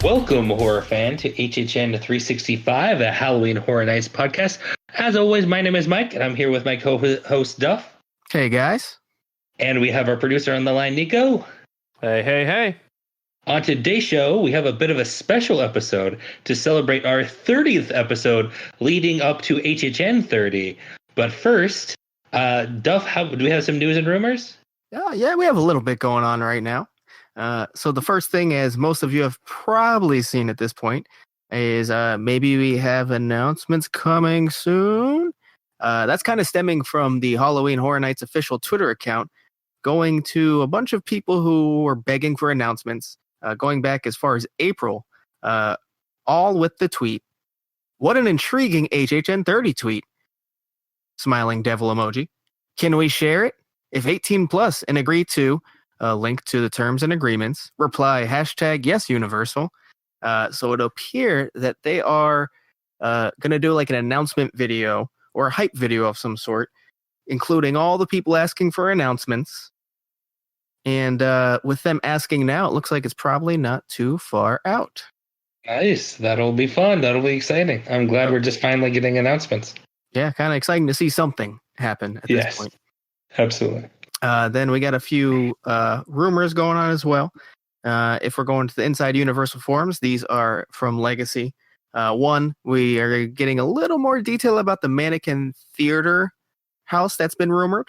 Welcome, horror fan, to HHN 365, a Halloween Horror Nights podcast. As always, my name is Mike, and I'm here with my co-host, Duff. Hey, guys. And we have our producer on the line, Nico. Hey. On today's show, we have a bit of a special episode to celebrate our 30th episode leading up to HHN 30. But first, Duff, do we have some news and rumors? Yeah, we have a little bit going on right now. So the first thing, as most of you have probably seen at this point, is maybe we have announcements coming soon. That's kind of stemming from the Halloween Horror Nights official Twitter account, going to a bunch of people who were begging for announcements, going back as far as April, all with the tweet, "What an intriguing HHN 30 tweet." Smiling devil emoji. Can we share it? If 18 plus and agree to, link to the terms and agreements, reply #YesUniversal. So it'll appear that they are going to do like an announcement video or a hype video of some sort, including all the people asking for announcements. And with them asking now, it looks like it's probably not too far out. Nice. That'll be fun. That'll be exciting. I'm glad we're just finally getting announcements. Yeah, kind of exciting to see something happen at this point. Absolutely. Then we got a few rumors going on as well. If we're going to the Inside Universal forums, these are from Legacy. One, we are getting a little more detail about the Mannequin Theater house that's been rumored.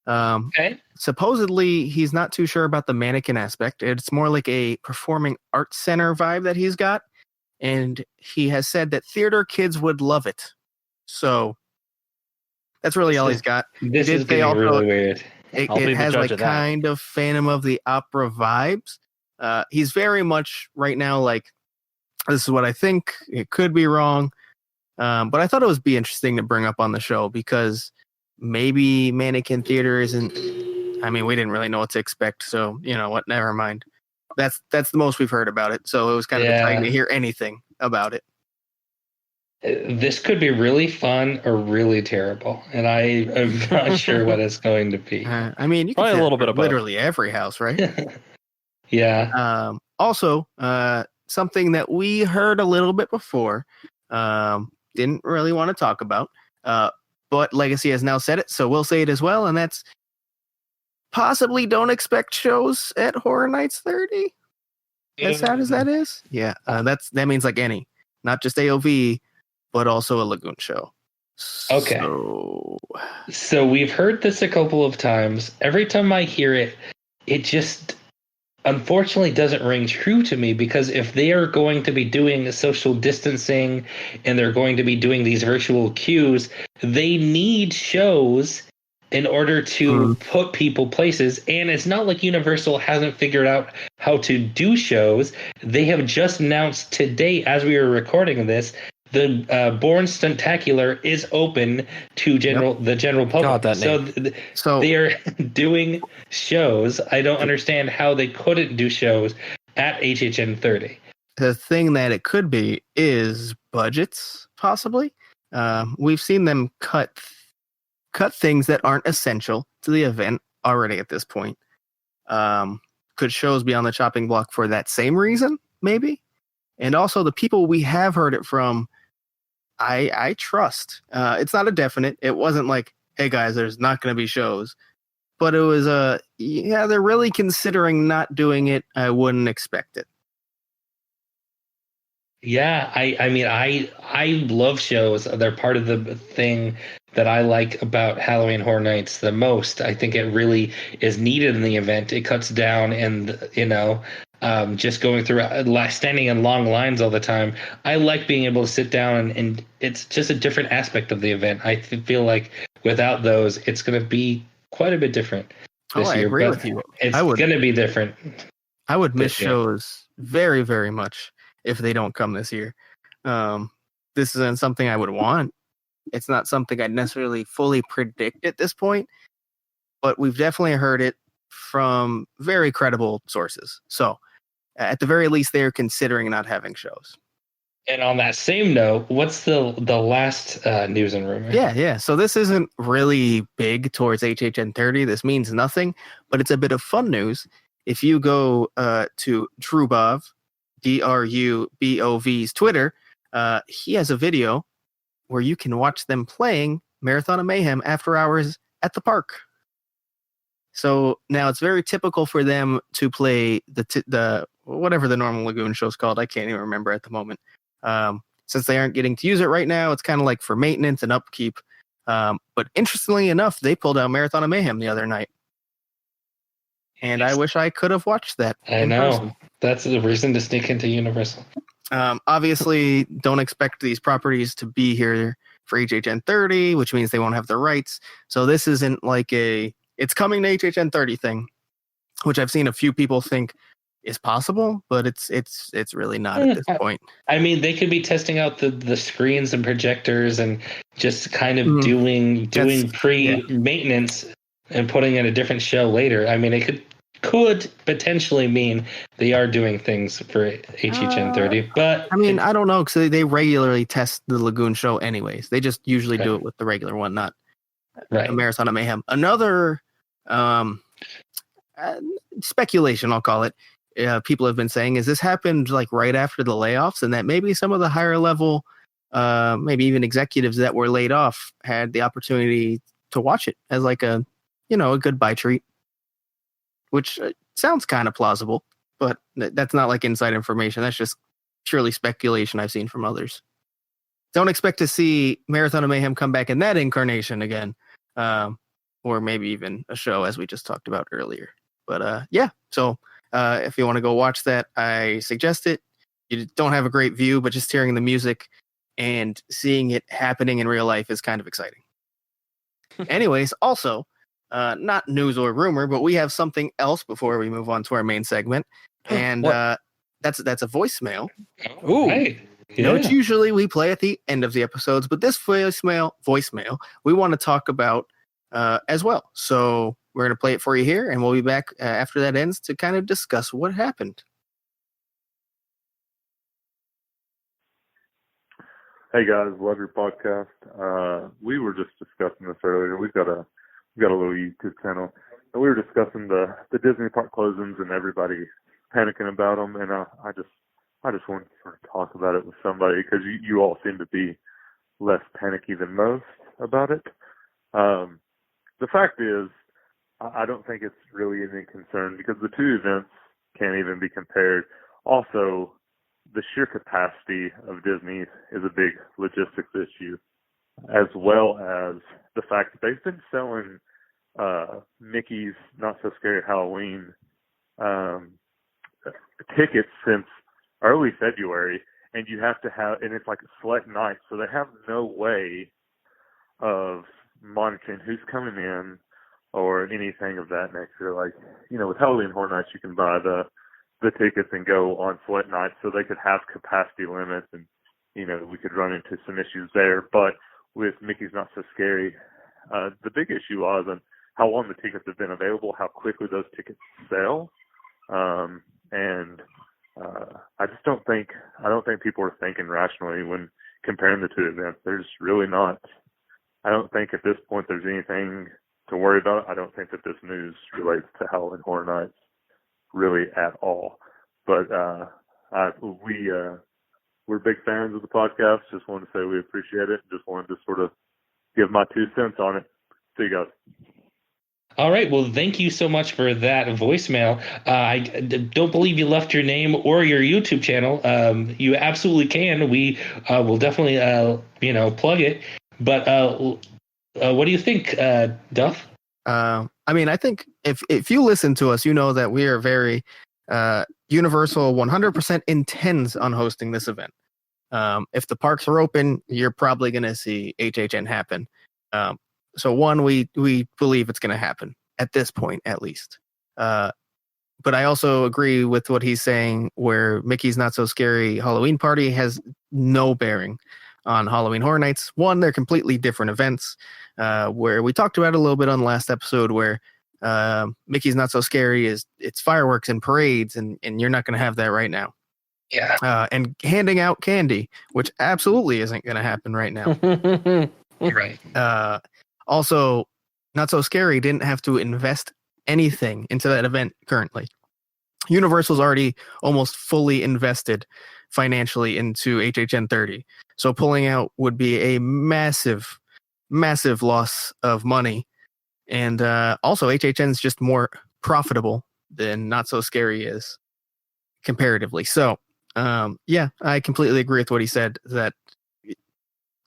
Okay. Supposedly, he's not too sure about the mannequin aspect. It's more like a performing arts center vibe that he's got. And he has said that theater kids would love it. So that's really all he's got. This is getting really weird. It has like kind of Phantom of the Opera vibes. He's very much right now like, this is what I think. It could be wrong. But I thought it would be interesting to bring up on the show because maybe Mannequin Theater isn't, I mean, we didn't really know what to expect. So, you know what, never mind. That's the most we've heard about it. So it was kind of exciting to hear anything about it. This could be really fun or really terrible, and I am not sure what it's going to be. I mean, you can probably a little bit of literally every house, right? Yeah. Also, something that we heard a little bit before, didn't really want to talk about, but Legacy has now said it, so we'll say it as well, and that's possibly don't expect shows at Horror Nights 30. As sad as that is, yeah, that means like any, not just AOV. But also a Lagoon show. Okay. So we've heard this a couple of times. Every time I hear it, it just unfortunately doesn't ring true to me because if they are going to be doing social distancing and they're going to be doing these virtual queues, they need shows in order to put people places. And it's not like Universal hasn't figured out how to do shows. They have just announced today, as we were recording this, the Born Stuntacular is open to the general public. God, so they are doing shows. I don't understand how they couldn't do shows at HHN 30. The thing that it could be is budgets, possibly. We've seen them cut things that aren't essential to the event already at this point. Could shows be on the chopping block for that same reason? Maybe. And also the people we have heard it from, I trust. It's not a definite. It wasn't like, hey guys, there's not going to be shows. But it was they're really considering not doing it. I wouldn't expect it. Yeah, I mean, I love shows. They're part of the thing that I like about Halloween Horror Nights the most. I think it really is needed in the event. It cuts down and, just going through, standing in long lines all the time. I like being able to sit down and it's just a different aspect of the event. I feel like without those, it's going to be quite a bit different this year. I agree with you. It's going to be different. I would miss shows very, very much if they don't come this year. This isn't something I would want. It's not something I'd necessarily fully predict at this point, but we've definitely heard it from very credible sources. So at the very least, they're considering not having shows. And on that same note, what's the last news and rumor? Yeah. So this isn't really big towards HHN 30. This means nothing, but it's a bit of fun news. If you go to Drubov, DRUBOV's Twitter, he has a video where you can watch them playing Marathon of Mayhem after hours at the park. So now it's very typical for them to play the whatever the normal Lagoon show's called. I can't even remember at the moment. Since they aren't getting to use it right now, it's kind of like for maintenance and upkeep. But interestingly enough, they pulled out Marathon of Mayhem the other night. And I wish I could have watched that. I know. Person. That's the reason to sneak into Universal. Obviously, don't expect these properties to be here for HHN 30, which means they won't have the rights. So this isn't like it's coming to HHN 30 thing, which I've seen a few people think is possible, but it's really not at this point. I mean, they could be testing out the screens and projectors and just kind of doing pre-maintenance and putting in a different show later. I mean, it could potentially mean they are doing things for HHN 30, but I mean, I don't know, because they regularly test the Lagoon show anyways. They just usually do it with the regular one, not a Marathon of Mayhem. Another speculation, I'll call it, people have been saying is this happened like right after the layoffs, and that maybe some of the higher level, maybe even executives that were laid off had the opportunity to watch it as like a goodbye treat. Which sounds kind of plausible, but that's not like inside information. That's just purely speculation I've seen from others. Don't expect to see Marathon of Mayhem come back in that incarnation again, or maybe even a show as we just talked about earlier. But so if you want to go watch that, I suggest it. You don't have a great view, but just hearing the music and seeing it happening in real life is kind of exciting. Anyways, also, not news or rumor, but we have something else before we move on to our main segment, and that's a voicemail. Ooh, hey. Yeah. Which usually we play at the end of the episodes, but this voicemail we want to talk about as well. So we're going to play it for you here, and we'll be back after that ends to kind of discuss what happened. Hey guys, love your podcast. We were just discussing this earlier. We've got a little YouTube channel, and we were discussing the Disney park closings and everybody panicking about them. And I just wanted to sort of talk about it with somebody, because you all seem to be less panicky than most about it. The fact is, I don't think it's really any concern, because the two events can't even be compared. Also, the sheer capacity of Disney is a big logistics issue, as well as the fact that they've been selling Mickey's Not So Scary Halloween tickets since early February, and you have to have, and it's like select nights, so they have no way of monitoring who's coming in or anything of that nature. Like, with Halloween Horror Nights, you can buy the tickets and go on select nights, so they could have capacity limits, and we could run into some issues there. But with Mickey's Not So Scary, the big issue was how long the tickets have been available, how quickly those tickets sell, and I don't think people are thinking rationally when comparing the two events. There's really not. I don't think at this point there's anything to worry about. I don't think that this news relates to Halloween Horror Nights really at all. But we're big fans of the podcast. Just wanted to say we appreciate it. Just wanted to sort of give my 2 cents on it. See you guys. All right. Well, thank you so much for that voicemail. I don't believe you left your name or your YouTube channel. You absolutely can. We will definitely, plug it. But what do you think, Duff? I mean, I think if you listen to us, you know that we are very Universal 100% intends on hosting this event. If the parks are open, you're probably going to see HHN happen. So one, we believe it's going to happen at this point, at least. But I also agree with what he's saying, where Mickey's Not So Scary Halloween Party has no bearing on Halloween Horror Nights. One, they're completely different events, where we talked about it a little bit on the last episode, where Mickey's Not So Scary it's fireworks and parades, and you're not going to have that right now. Yeah. And handing out candy, which absolutely isn't going to happen right now. Right. Also, Not So Scary didn't have to invest anything into that event currently. Universal's already almost fully invested financially into HHN 30. So pulling out would be a massive, massive loss of money. And also HHN is just more profitable than Not So Scary is comparatively. So yeah, I completely agree with what he said, that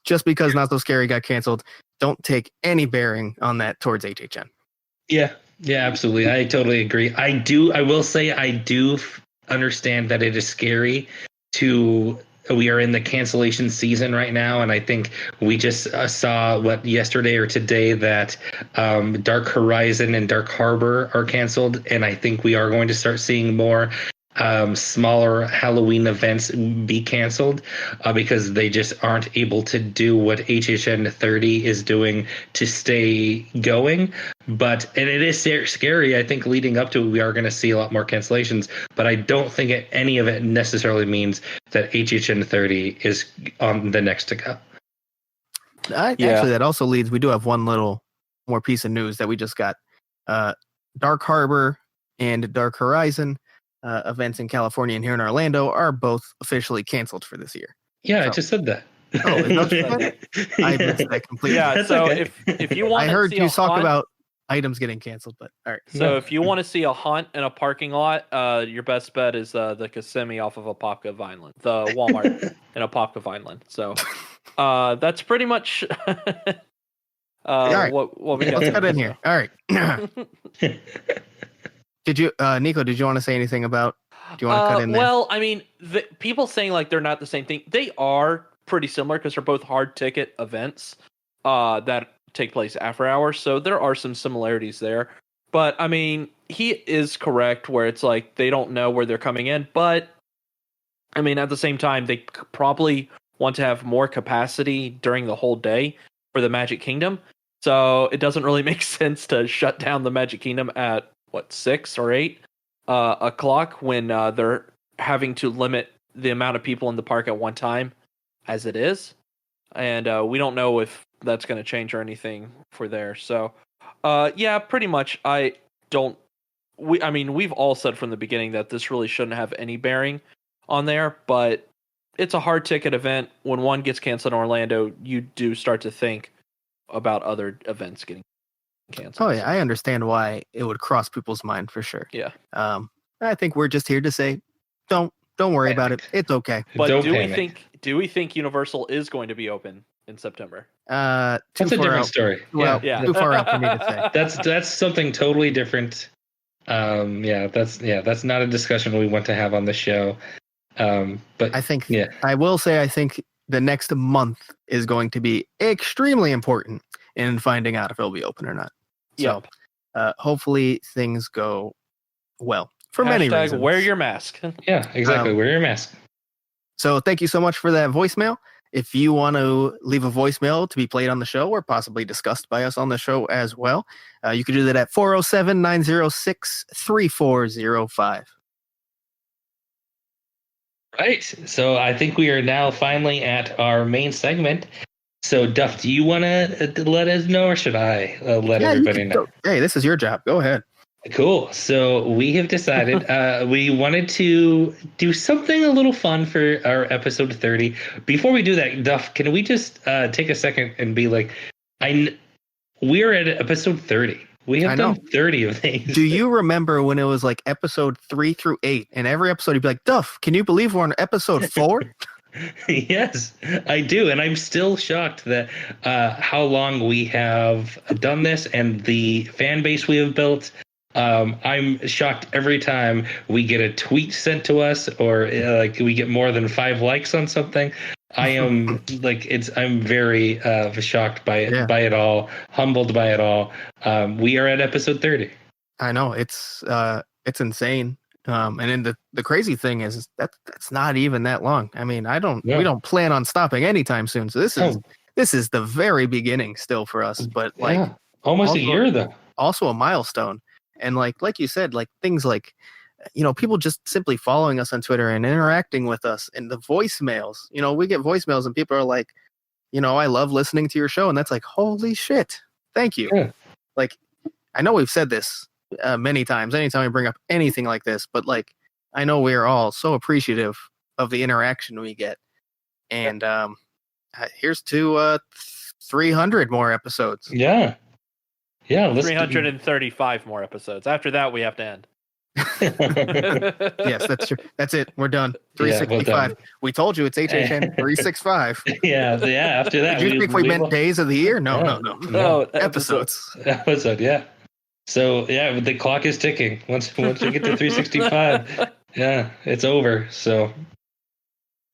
just because Not So Scary got canceled, don't take any bearing on that towards HHN. Yeah, absolutely. I totally agree. I will say I do understand that it is scary we are in the cancellation season right now, and I think we just saw yesterday or today that Dark Horizon and Dark Harbor are canceled, and I think we are going to start seeing more smaller Halloween events be canceled because they just aren't able to do what HHN 30 is doing to stay going. And it is scary. I think leading up to it, we are going to see a lot more cancellations, but I don't think any of it necessarily means that HHN 30 is on the next to go. Actually, that also leads, we do have one little more piece of news that we just got. Dark Harbor and Dark Horizon events in California and here in Orlando are both officially canceled for this year. Yeah, so. I just said that. Oh, I missed that completely. Yeah, That's so okay. if you want, I heard you talk about items getting canceled, but all right. So if you want to see a haunt in a parking lot, your best bet is the Kissimmee off of Apopka Vineland, the Walmart in Apopka Vineland. So that's pretty much right. what we got. Let's cut in here. All right. Did you, Nico? Did you want to say anything about? Do you want to cut in there? Well, I mean, people saying like they're not the same thing. They are pretty similar because they're both hard ticket events that take place after hours. So there are some similarities there. But I mean, he is correct where it's like they don't know where they're coming in. But I mean, at the same time, they probably want to have more capacity during the whole day for the Magic Kingdom. So it doesn't really make sense to shut down the Magic Kingdom at 6 or 8 o'clock when they're having to limit the amount of people in the park at one time as it is. And we don't know if that's going to change or anything for there. So yeah, pretty much we've all said from the beginning that this really shouldn't have any bearing on there, but it's a hard ticket event. When one gets canceled in Orlando, you do start to think about other events getting canceled. Oh yeah, I understand why it would cross people's mind for sure. Yeah. I think we're just here to say, don't worry about it. It's okay. But do we think Universal is going to be open in September? That's a different story. Well, too far out for me to say. That's something totally different. That's not a discussion we want to have on the show. But I think I will say I think the next month is going to be extremely important in finding out if it'll be open or not. So hopefully things go well for many reasons. Wear your mask. Yeah, exactly. Wear your mask. So thank you so much for that voicemail. If you want to leave a voicemail to be played on the show or possibly discussed by us on the show as well, you can do that at 407-906-3405. Right. So I think we are now finally at our main segment. So, Duff, do you want to let us know, or should I let everybody know? Hey, this is your job. Go ahead. Cool. So we have decided we wanted to do something a little fun for our episode 30. Before we do that, Duff, can we just take a second and be like, we are at episode 30. We have done 30 of these. Do you remember when it was like episode 3 through 8, and every episode you'd be like, Duff, can you believe we're on episode 4? Yes, I do. And I'm still shocked that how long we have done this and the fan base we have built. I'm shocked every time we get a tweet sent to us or like we get more than 5 likes on something. I am I'm very shocked by it all, humbled by it all. We are at episode 30. I know it's insane. And then the crazy thing is that's not even that long. I mean, we don't plan on stopping anytime soon. So this is the very beginning still for us, but almost also, a year though. Also a milestone. And like you said, like things like, people just simply following us on Twitter and interacting with us, and the voicemails, we get voicemails and people are like, I love listening to your show. And that's like, holy shit. Thank you. Yeah. Like, I know we've said this many times, anytime we bring up anything like this, but like, I know we're all so appreciative of the interaction we get. And here's to 300 more episodes. Yeah. Yeah. 335 more episodes. After that, we have to end. Yes, that's true. That's it. We're done. 365. Yeah, well, we told you it's HHN 365. Yeah. After that, did you think we meant days of the year? No. Episodes. Episode, yeah. So yeah, the clock is ticking. Once we get to 365, yeah, it's over. So,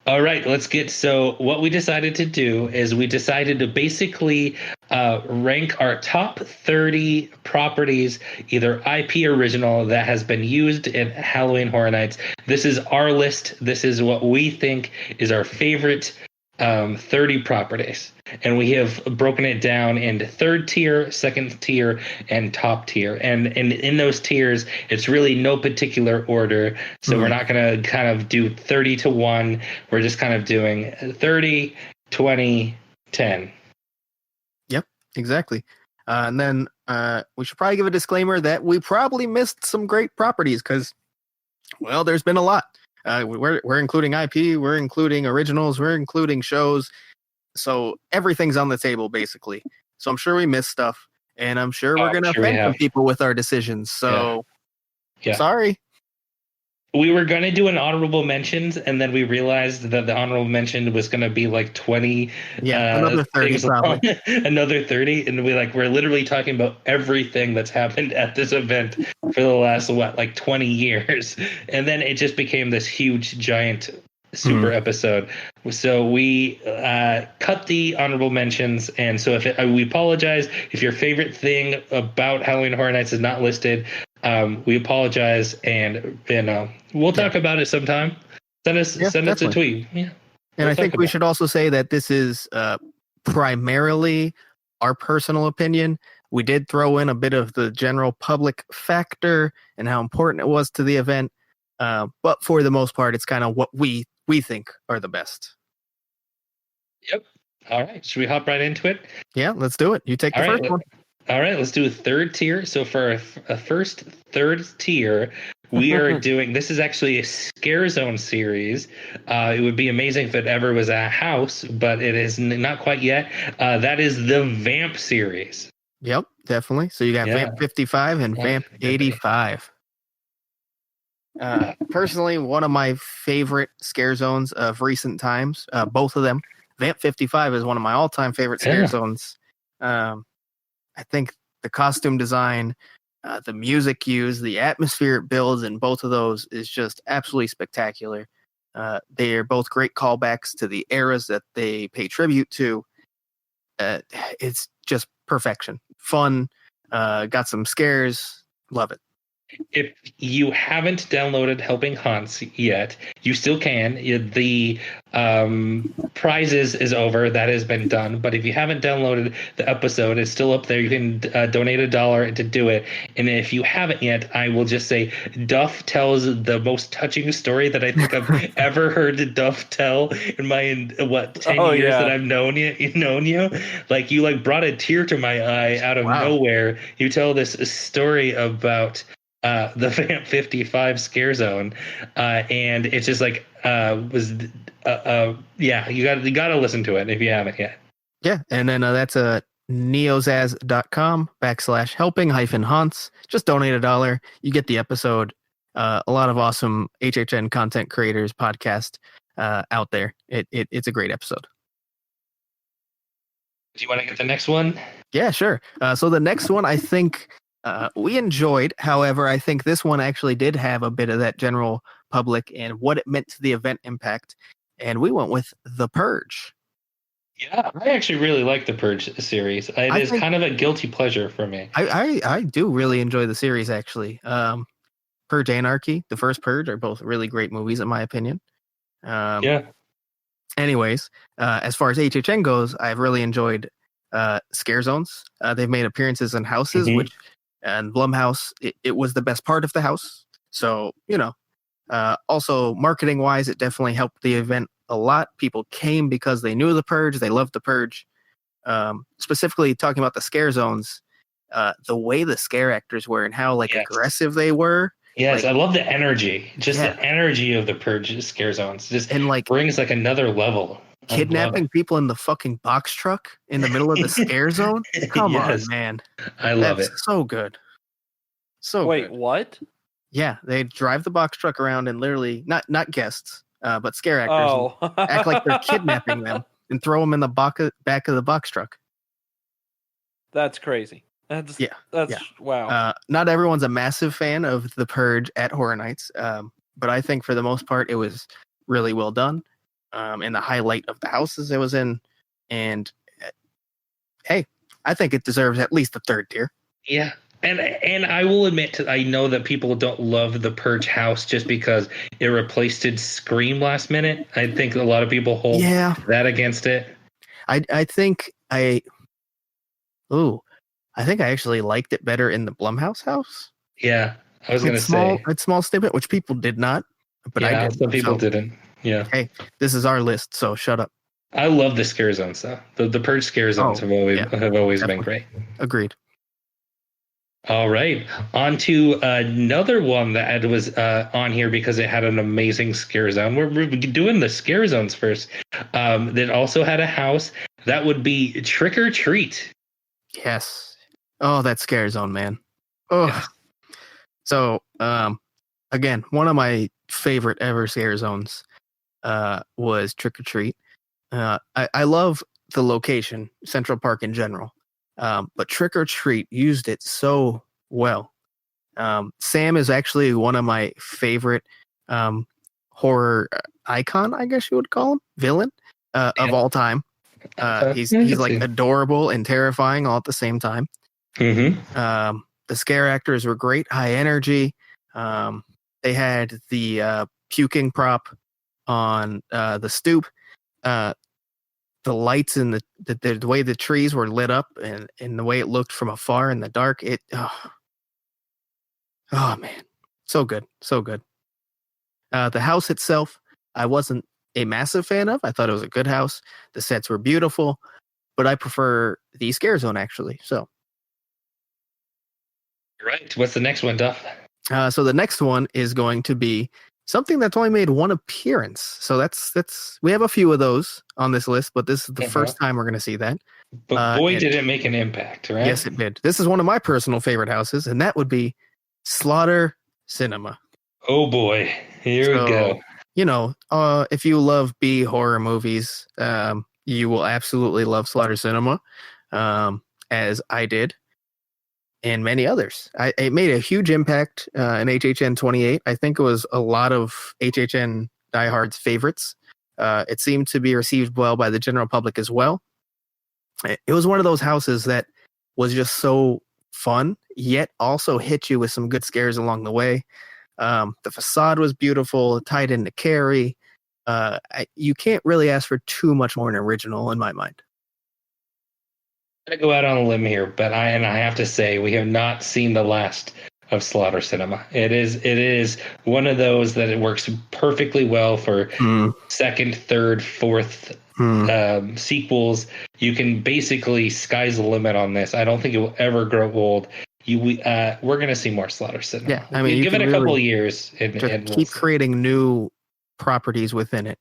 all right, let's get. So what we decided to do is we decided to basically rank our top 30 properties, either IP original that has been used in Halloween Horror Nights. This is our list. This is what we think is our favorite 30 properties, and we have broken it down into third tier, second tier, and top tier. And in those tiers, it's really no particular order. So we're not going to kind of do 30 to 1. We're just kind of doing 30, 20, 10. Yep, exactly. And then we should probably give a disclaimer that we probably missed some great properties because, well, there's been a lot. We're including IP, we're including originals, we're including shows. So everything's on the table, basically. So I'm sure we missed stuff, and I'm sure we're going to offend some people with our decisions. So, sorry. We were going to do an honorable mentions, and then we realized that the honorable mention was going to be like 20. Another 30 probably. Another 30, and we're literally talking about everything that's happened at this event for the last 20 years, and then it just became this huge, giant, super episode. So we cut the honorable mentions, and so we apologize if your favorite thing about Halloween Horror Nights is not listed. We apologize, and we'll talk about it sometime. Send us a tweet. Yeah, and I think we should also say that this is primarily our personal opinion. We did throw in a bit of the general public factor and how important it was to the event, but for the most part, it's kind of what we think are the best. Yep. All right. Should we hop right into it? Yeah, let's do it. You take the first one. All right, let's do a third tier. So for a first third tier, we are doing, this is actually a Scare Zone series. It would be amazing if it ever was a house, but it is not quite yet. That is the Vamp series. Yep, definitely. So you got Vamp 55 and Vamp 85. Personally, one of my favorite Scare Zones of recent times, both of them. Vamp 55 is one of my all-time favorite Scare Zones. I think the costume design, the music used, the atmosphere it builds in both of those is just absolutely spectacular. They are both great callbacks to the eras that they pay tribute to. It's just perfection. Fun, got some scares. Love it. If you haven't downloaded Helping Haunts yet, you still can. The prizes is over. That has been done. But if you haven't downloaded the episode, it's still up there. You can donate $1 to do it. And if you haven't yet, I will just say Duff tells the most touching story that I think I've ever heard Duff tell in my 10 years that I've known you. Like, you brought a tear to my eye out of nowhere. You tell this story about the Vamp 55 Scare Zone, and it's just you gotta listen to it if you haven't yet. Yeah, and then that's neozaz.com/helping-haunts. Just donate $1. You get the episode. A lot of awesome HHN content creators podcast out there. It's a great episode. Do you want to get the next one? Yeah, sure. So the next one, I think we enjoyed. However, I think this one actually did have a bit of that general public and what it meant to the event impact. And we went with The Purge. Yeah, I actually really like the Purge series. It is kind of a guilty pleasure for me. I do really enjoy the series, actually. Purge Anarchy, the first Purge, are both really great movies, in my opinion. Anyways, as far as HHN goes, I've really enjoyed Scare Zones. They've made appearances in houses, which, and Blumhouse, it was the best part of the house. So, also marketing-wise, it definitely helped the event a lot. People came because they knew the Purge. They loved the Purge. Specifically talking about the Scare Zones, the way the scare actors were and how aggressive they were. Yes, I love the energy. Just the energy of the Purge scare zones just brings another level. Kidnapping people in the fucking box truck in the middle of the scare zone. Come on, man. I love it. So good. So wait, good. What? Yeah, they drive the box truck around and literally not guests, but scare actors act like they're kidnapping them and throw them in the back of the box truck. That's crazy. That's wow. Not everyone's a massive fan of The Purge at Horror Nights, but I think for the most part it was really well done. And the highlight of the houses it was in, and hey, I think it deserves at least the third tier. Yeah. And I will admit, I know that people don't love the Purge house just because it replaced Scream last minute. I think a lot of people hold that against it. I think I actually liked it better in the Blumhouse house. Yeah, I was going to say. A small snippet, which people did not, but I did. Some people didn't. Yeah. Hey, this is our list, so shut up. I love the scare zones, though. The Purge scare zones have always been great. Agreed. All right, on to another one that was on here because it had an amazing scare zone. We're doing the scare zones first. That also had a house. That would be Trick or Treat. Yes. Oh, that scare zone, man. Oh. Yeah. So, again, one of my favorite ever scare zones was Trick or Treat. I love the location, Central Park in general. But Trick or Treat used it so well. Sam is actually one of my favorite horror icon, I guess you would call him, villain of all time. He's adorable and terrifying all at the same time. Mm-hmm. The scare actors were great, high energy. They had the puking prop on the stoop. The lights and the way the trees were lit up and the way it looked from afar in the dark, oh man, so good. The house itself, I wasn't a massive fan of. I thought it was a good house. The sets were beautiful, but I prefer the scare zone actually. So, right. What's the next one, Duff? So the next one is going to be something that's only made one appearance. So that's we have a few of those on this list, but this is the first time we're going to see that. But boy, did it make an impact, right? Yes, it did. This is one of my personal favorite houses, and that would be Slaughter Cinema. Oh boy, here we go. You know, if you love B horror movies, you will absolutely love Slaughter Cinema, as I did. And many others. It made a huge impact in HHN 28. I think it was a lot of HHN diehards' favorites. It seemed to be received well by the general public as well. It was one of those houses that was just so fun, yet also hit you with some good scares along the way. The facade was beautiful, tied into Carrie. You can't really ask for too much more than original in my mind. To go out on a limb here, but I have to say we have not seen the last of Slaughter Cinema. It is one of those that it works perfectly well for second, third, fourth sequels. You can basically sky's the limit on this. I don't think it will ever grow old. We're going to see more Slaughter Cinema. Yeah, I mean, give it a couple of years. Keep creating new properties within it.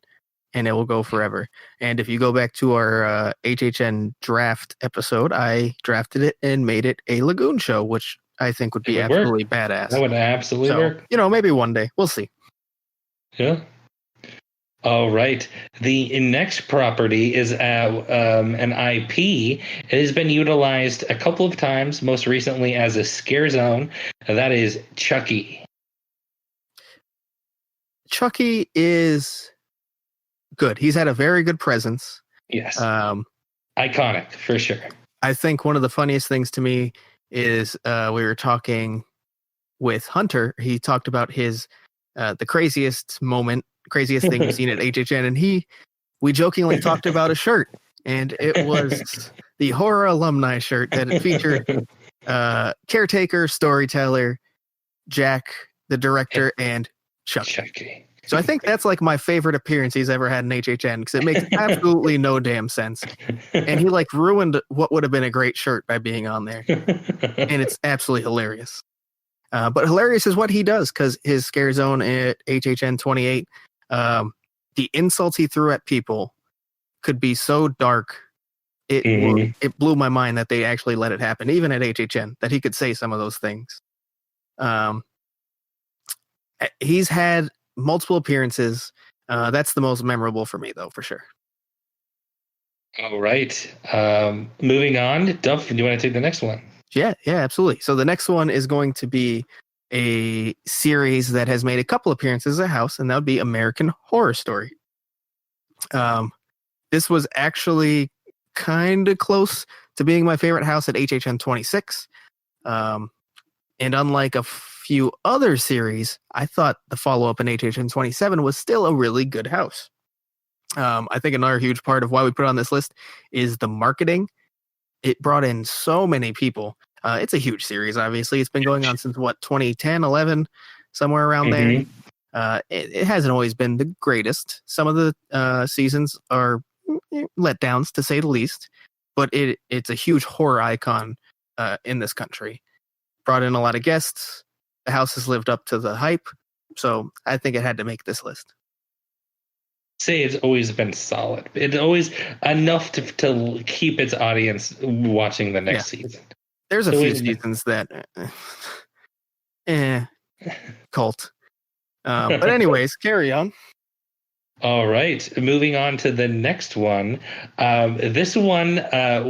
And it will go forever. And if you go back to our HHN draft episode, I drafted it and made it a Lagoon show, which I think would be absolutely badass. That would absolutely work. You know, maybe one day. We'll see. Yeah. All right. The next property is an IP. It has been utilized a couple of times, most recently as a scare zone. That is Chucky. Chucky is good. He's had a very good presence. Yes. Iconic, for sure. I think one of the funniest things to me is we were talking with Hunter. He talked about his the craziest thing we've seen at HHN, and we jokingly talked about a shirt, and it was the horror alumni shirt that featured caretaker, storyteller, Jack, the director, and Chucky. So I think that's like my favorite appearance he's ever had in HHN because it makes absolutely no damn sense. And he like ruined what would have been a great shirt by being on there. And it's absolutely hilarious. But hilarious is what he does because his scare zone at HHN 28, the insults he threw at people could be so dark. It blew my mind that they actually let it happen, even at HHN, that he could say some of those things. He's had multiple appearances. That's the most memorable for me, though, for sure. All right. Moving on. Duff, do you want to take the next one? Yeah, absolutely. So the next one is going to be a series that has made a couple appearances at the house, and that would be American Horror Story. This was actually kind of close to being my favorite house at HHN 26. And unlike a few other series, I thought the follow-up in HHN 27 was still a really good house. I think another huge part of why we put it on this list is the marketing. It brought in so many people. It's a huge series, obviously. It's been going on since, 2010, 11, somewhere around there. It hasn't always been the greatest. Some of the seasons are letdowns, to say the least. But it's a huge horror icon in this country. Brought in a lot of guests. The house has lived up to the hype. So I think it had to make this list. Say it's always been solid. It's always enough to keep its audience watching the next season. There's a few seasons that cult. But anyways, carry on. All right, moving on to the next one. This one,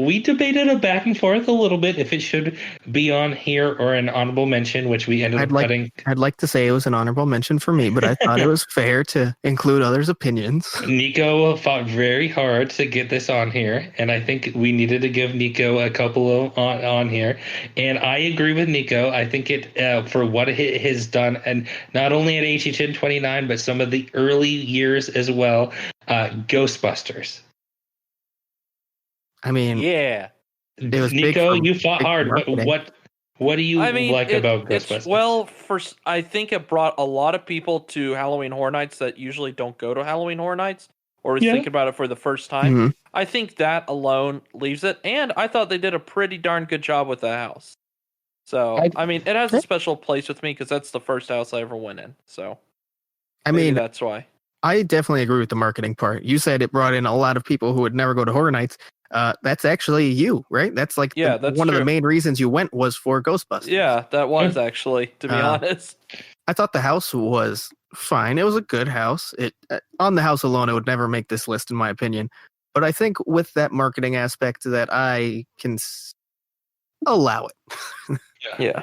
we debated a back and forth a little bit if it should be on here or an honorable mention, which we ended up cutting. I'd like to say it was an honorable mention for me, but I thought it was fair to include others' opinions. Nico fought very hard to get this on here, and I think we needed to give Nico a couple of on here. And I agree with Nico. I think it for what it has done, and not only at HHN 29, but some of the early years as well, Ghostbusters. I mean, yeah. Nico, you fought hard. What do you like about Ghostbusters? I think it brought a lot of people to Halloween Horror Nights that usually don't go to Halloween Horror Nights or think about it for the first time. Mm-hmm. I think that alone leaves it, and I thought they did a pretty darn good job with the house. So, it has a special place with me because that's the first house I ever went in. So, that's why. I definitely agree with the marketing part. You said it brought in a lot of people who would never go to Horror Nights. That's actually you, right? That's like one of the main reasons you went was for Ghostbusters. Yeah, that was actually, to be honest. I thought the house was fine. It was a good house. On the house alone, it would never make this list, in my opinion. But I think with that marketing aspect that I can allow it. Yeah.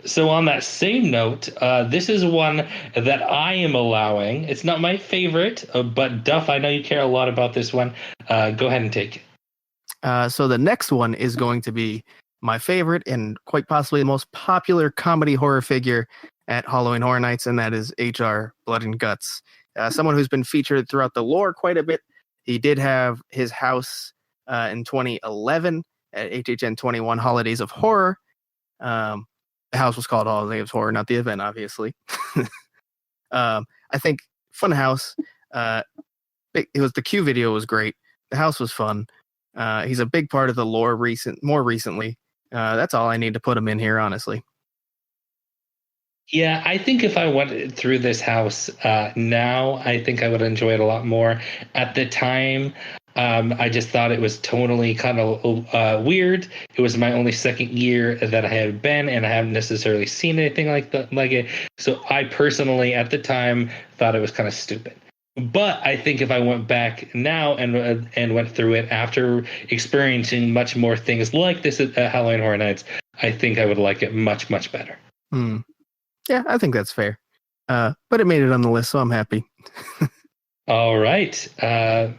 So on that same note, this is one that I am allowing. It's not my favorite, but Duff, I know you care a lot about this one. Go ahead and take it. So the next one is going to be my favorite and quite possibly the most popular comedy horror figure at Halloween Horror Nights, and that is HR Blood and Guts. Someone who's been featured throughout the lore quite a bit. He did have his house in 2011 at HHN 21 Holidays of Horror. The house was called Holidays of Horror, not the event, obviously. I think fun house. It was the Q video was great. The house was fun. He's a big part of the lore more recently. That's all I need to put him in here, honestly. Yeah, I think if I went through this house now, I think I would enjoy it a lot more. At the time, I just thought it was totally kind of weird. It was my only second year that I had been, and I haven't necessarily seen anything like it. So I personally, at the time, thought it was kind of stupid. But I think if I went back now and went through it after experiencing much more things like this at Halloween Horror Nights, I think I would like it much, much better. Yeah, I think that's fair. But it made it on the list, so I'm happy. All right.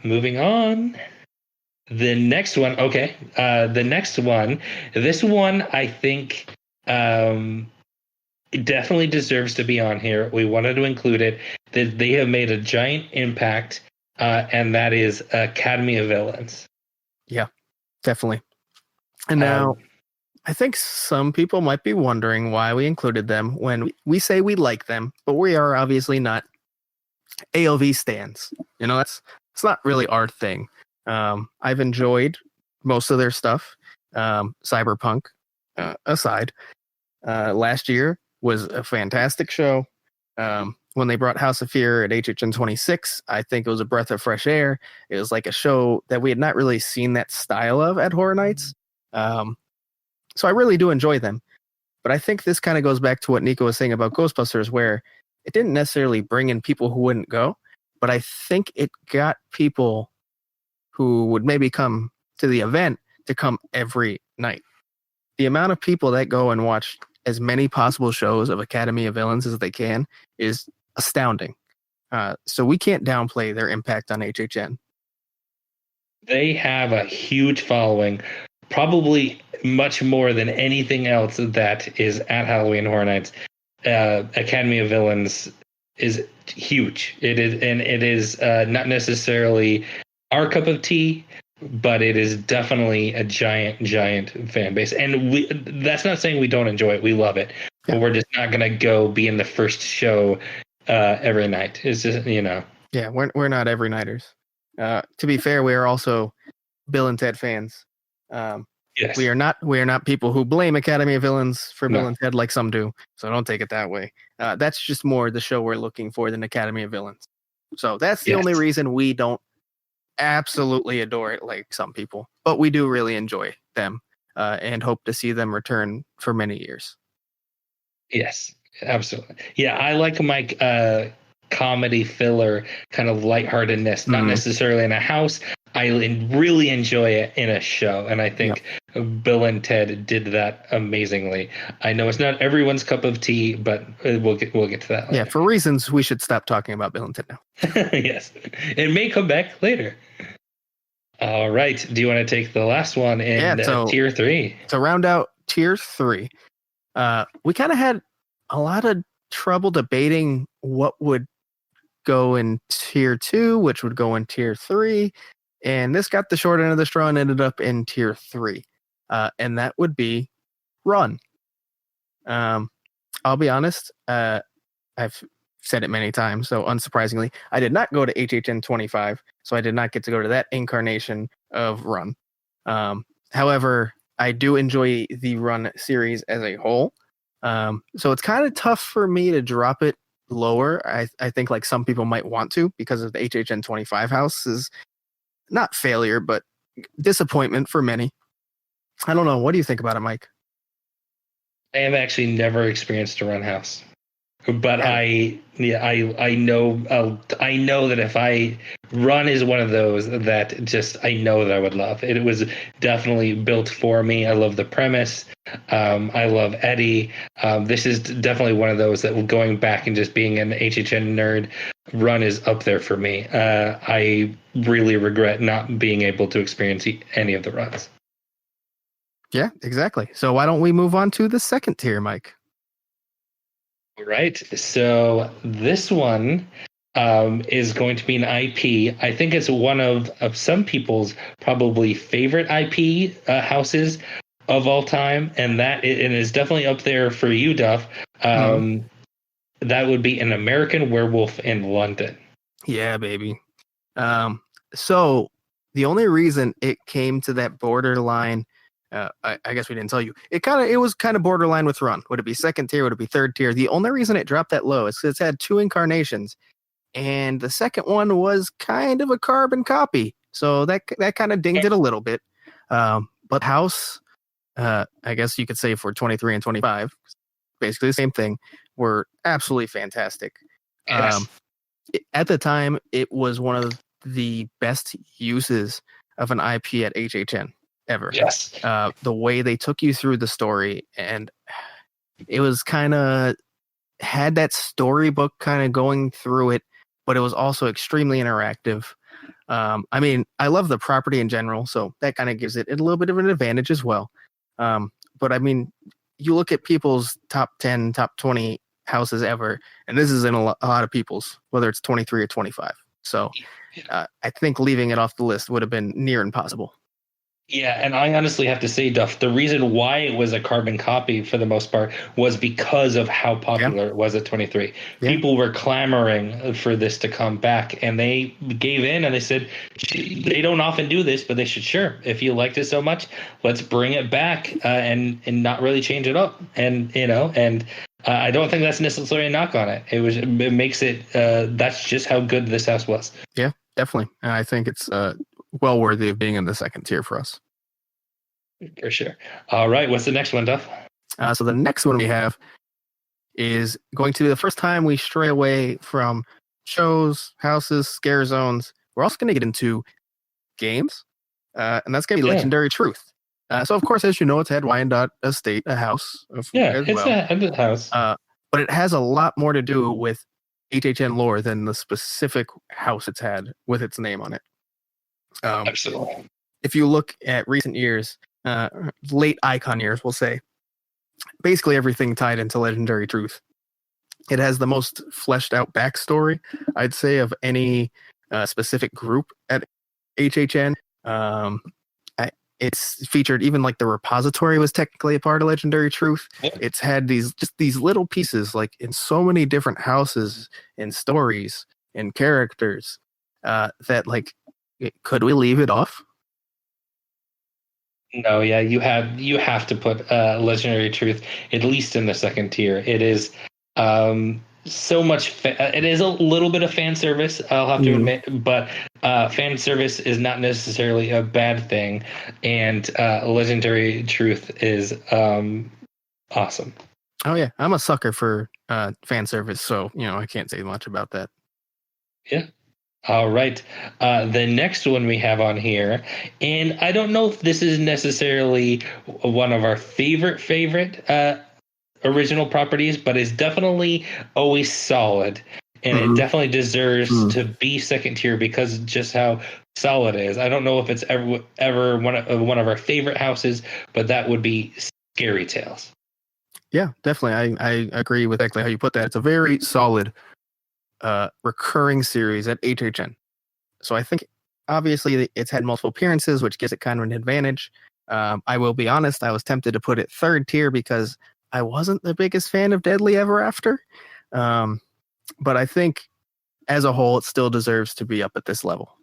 Moving on. The next one. Okay. The next one. This one, I think, it definitely deserves to be on here. We wanted to include it. They have made a giant impact, and that is Academy of Villains. Yeah, definitely. And now, I think some people might be wondering why we included them when we say we like them, but we are obviously not AOV stands. It's not really our thing. I've enjoyed most of their stuff. Cyberpunk aside, last year was a fantastic show. When they brought House of Fear at HHN 26, I think it was a breath of fresh air. It was like a show that we had not really seen that style of at Horror Nights. So I really do enjoy them. But I think this kind of goes back to what Nico was saying about Ghostbusters, where it didn't necessarily bring in people who wouldn't go, but I think it got people who would maybe come to the event to come every night. The amount of people that go and watch as many possible shows of Academy of Villains as they can is astounding. So we can't downplay their impact on HHN. They have a huge following, probably much more than anything else that is at Halloween Horror Nights. Academy of Villains is huge. It is not necessarily our cup of tea, but it is definitely a giant fan base. And that's not saying we don't enjoy it. We love it. Yeah. But we're just not going to go be in the first show every night. It's just, Yeah, we're not every nighters. To be fair, we are also Bill and Ted fans. Yes. We are not people who blame Academy of Villains for Bill and Ted like some do. So don't take it that way. That's just more the show we're looking for than Academy of Villains. So that's the only reason we don't absolutely adore it like some people, but we do really enjoy them and hope to see them return for many years. Yes, absolutely. Yeah, I like my comedy filler kind of lightheartedness, not necessarily in a house. I really enjoy it in a show, and I think Bill and Ted did that amazingly. I know it's not everyone's cup of tea, but we'll get to that later. Yeah, for reasons we should stop talking about Bill and Ted now. Yes, it may come back later. All right, do you want to take the last one in tier 3? To round out tier 3, we kind of had a lot of trouble debating what would go in tier 2, which would go in tier 3. And this got the short end of the straw and ended up in tier 3. And that would be Run. I'll be honest. I've said it many times. So unsurprisingly, I did not go to HHN 25. So I did not get to go to that incarnation of Run. However, I do enjoy the Run series as a whole. So it's kind of tough for me to drop it lower. I think like some people might want to, because of the HHN 25 house is not failure, but disappointment for many. I don't know. What do you think about it, Mike? I have actually never experienced a Run house, but I know that if I Run is one of those that just I know that I would love. It was definitely built for me. I love the premise. I love Eddie. This is definitely one of those that going back and just being an HHN nerd, Run is up there for me. I really regret not being able to experience any of the runs. Yeah, exactly. So why don't we move on to the second tier, Mike? Right. So this one is going to be an IP. I think it's one of some people's probably favorite IP houses of all time, and that it is definitely up there for you, Duff. That would be An American Werewolf in London. Yeah, baby. So the only reason it came to that borderline, I guess we didn't tell you, it was kind of borderline with Run. Would it be second tier? Would it be third tier? The only reason it dropped that low is because it's had 2 incarnations, and the second one was kind of a carbon copy. So that kind of dinged it a little bit. But House, I guess you could say for 23 and 25, basically the same thing, were absolutely fantastic. Yes. At the time, it was one of the best uses of an IP at HHN ever. Yes. The way they took you through the story, and it was kind of had that storybook kind of going through it, but it was also extremely interactive. I mean, I love the property in general, so that kind of gives it a little bit of an advantage as well. But I mean, you look at people's top 10, top 20 houses ever, and this is in a lot of people's, whether it's 23 or 25. So I think leaving it off the list would have been near impossible. Yeah, and I honestly have to say, Duff, the reason why it was a carbon copy for the most part was because of how popular it was at 23. Yeah. People were clamoring for this to come back, and they gave in and they said, they don't often do this, but they should, sure, if you liked it so much, let's bring it back and not really change it up. And, I don't think that's necessarily a knock on it. It makes it, that's just how good this house was. Yeah, definitely. And I think it's well worthy of being in the second tier for us. For sure. All right. What's the next one, Duff? So the next one we have is going to be the first time we stray away from shows, houses, scare zones. We're also going to get into games, and that's going to be Legendary Truth. So, of course, as you know, it's had Wyandotte Estate, a house. A house. But it has a lot more to do with HHN lore than the specific house it's had with its name on it. Absolutely. If you look at recent years, late Icon years, we'll say, basically everything tied into Legendary Truth. It has the most fleshed out backstory, I'd say, of any specific group at HHN. It's featured, even like the repository was technically a part of Legendary Truth. Yeah. It's had these little pieces, like in so many different houses and stories and characters that, like, could we leave it off? No, yeah, you have to put Legendary Truth at least in the second tier. It is so much. It is a little bit of fan service, I'll have to admit, but fan service is not necessarily a bad thing. And Legendary Truth is awesome. Oh yeah, I'm a sucker for fan service, so I can't say much about that. Yeah. All right. The next one we have on here, and I don't know if this is necessarily one of our favorite original properties, but it's definitely always solid, and it definitely deserves to be second tier because just how solid it is. I don't know if it's ever one of our favorite houses, but that would be Scary Tales. Yeah, definitely. I agree with exactly how you put that. It's a very solid recurring series at HHN. So I think obviously it's had multiple appearances, which gives it kind of an advantage. I will be honest, I was tempted to put it third tier because I wasn't the biggest fan of Deadly Ever After. But I think as a whole, it still deserves to be up at this level.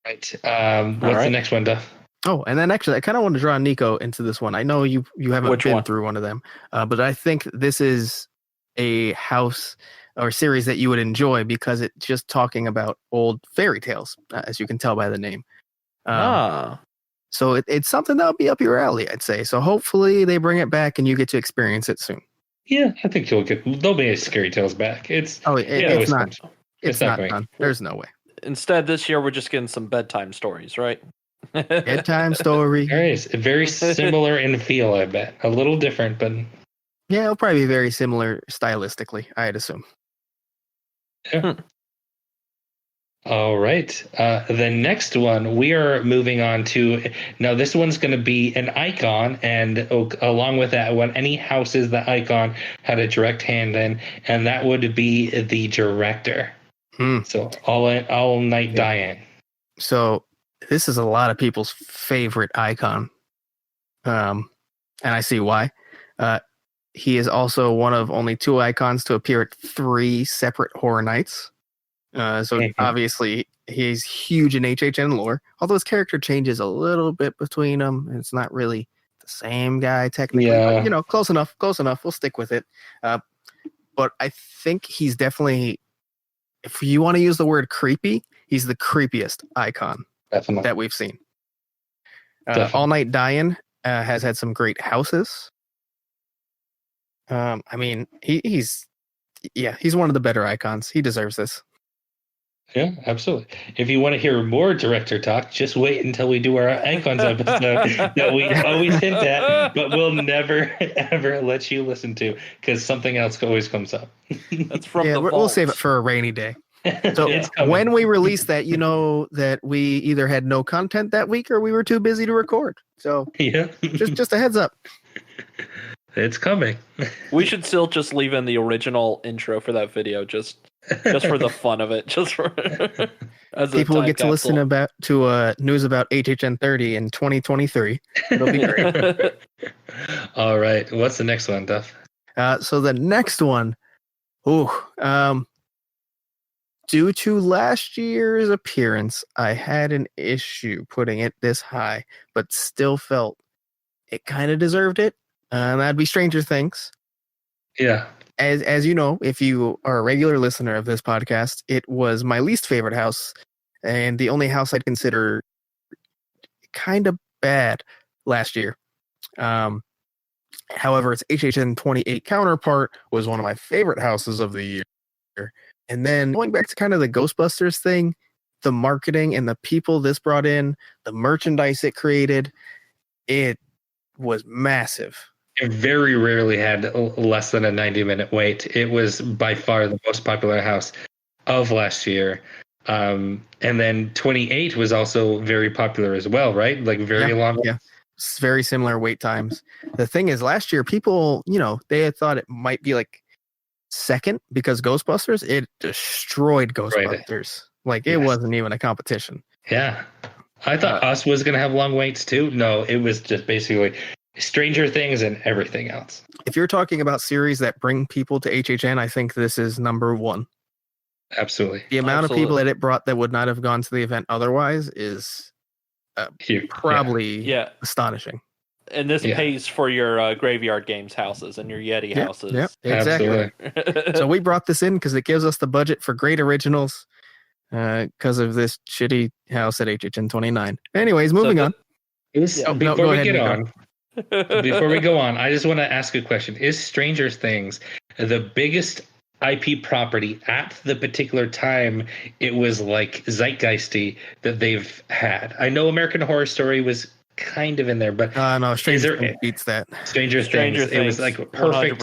Right. What's the next one, Duff? Oh, and then actually, I kind of want to draw Nico into this one. I know you haven't been through one of them, but I think this is a house or series that you would enjoy because it's just talking about old fairy tales, as you can tell by the name. So it's something that'll be up your alley, I'd say. So hopefully they bring it back and you get to experience it soon. Yeah, I think there'll be a Scary Tales back. It's not done. There's no way. Instead, this year we're just getting some bedtime stories, right? Bedtime story. Very similar in feel, I bet. A little different, but yeah, it'll probably be very similar stylistically, I'd assume. Yeah. All right. The next one we are moving on to. Now, this one's going to be an icon, and along with that, any houses the icon had a direct hand in, and that would be the director. So All Night Diane. So this is a lot of people's favorite icon, and I see why. He is also one of only 2 icons to appear at 3 separate Horror Nights. Obviously he's huge in HHN lore, although his character changes a little bit between them. And it's not really the same guy technically, but, close enough. We'll stick with it. But I think he's definitely, if you want to use the word creepy, he's the creepiest icon that we've seen. All Night Diane has had some great houses. I mean, he's one of the better icons. He deserves this. Yeah, absolutely. If you want to hear more director talk, just wait until we do our icons episode that we always hint at, but we'll never ever let you listen to because something else always comes up. That's from we'll save it for a rainy day. So when we release that, you know that we either had no content that week or we were too busy to record. So yeah, just a heads up. It's coming. We should still just leave in the original intro for that video. Just just for the fun of it. Just for as People will get to capsule. listen to news about HHN 30 in 2023. It'll be great. All right. What's the next one, Duff? So the next one, due to last year's appearance, I had an issue putting it this high, but still felt it kind of deserved it. That'd be Stranger Things. Yeah. As you know, if you are a regular listener of this podcast, it was my least favorite house and the only house I'd consider kind of bad last year. However, its HHN 28 counterpart was one of my favorite houses of the year. And then going back to kind of the Ghostbusters thing, the marketing and the people this brought in, the merchandise it created, it was massive. It very rarely had less than a 90-minute wait. It was by far the most popular house of last year. And then 28 was also very popular as well, right? Like very long. Yeah. It's very similar wait times. The thing is, last year, people, they had thought it might be like second because Ghostbusters, it destroyed Ghostbusters. Like it wasn't even a competition. Yeah. I thought Us was going to have long waits too. No, it was just basically Stranger Things and everything else. If you're talking about series that bring people to HHN, I think this is number one. Absolutely. The amount of people that it brought that would not have gone to the event otherwise is probably astonishing. And this pays for your Graveyard Games houses and your Yeti houses. Yeah, exactly. So we brought this in because it gives us the budget for great originals because of this shitty house at HHN 29. Anyways, moving on. Before we go on, I just want to ask a question. Is Stranger Things the biggest IP property at the particular time it was like zeitgeisty that they've had? I know American Horror Story was kind of in there, but no, Stranger Things beats that. Stranger Things. It was like a perfect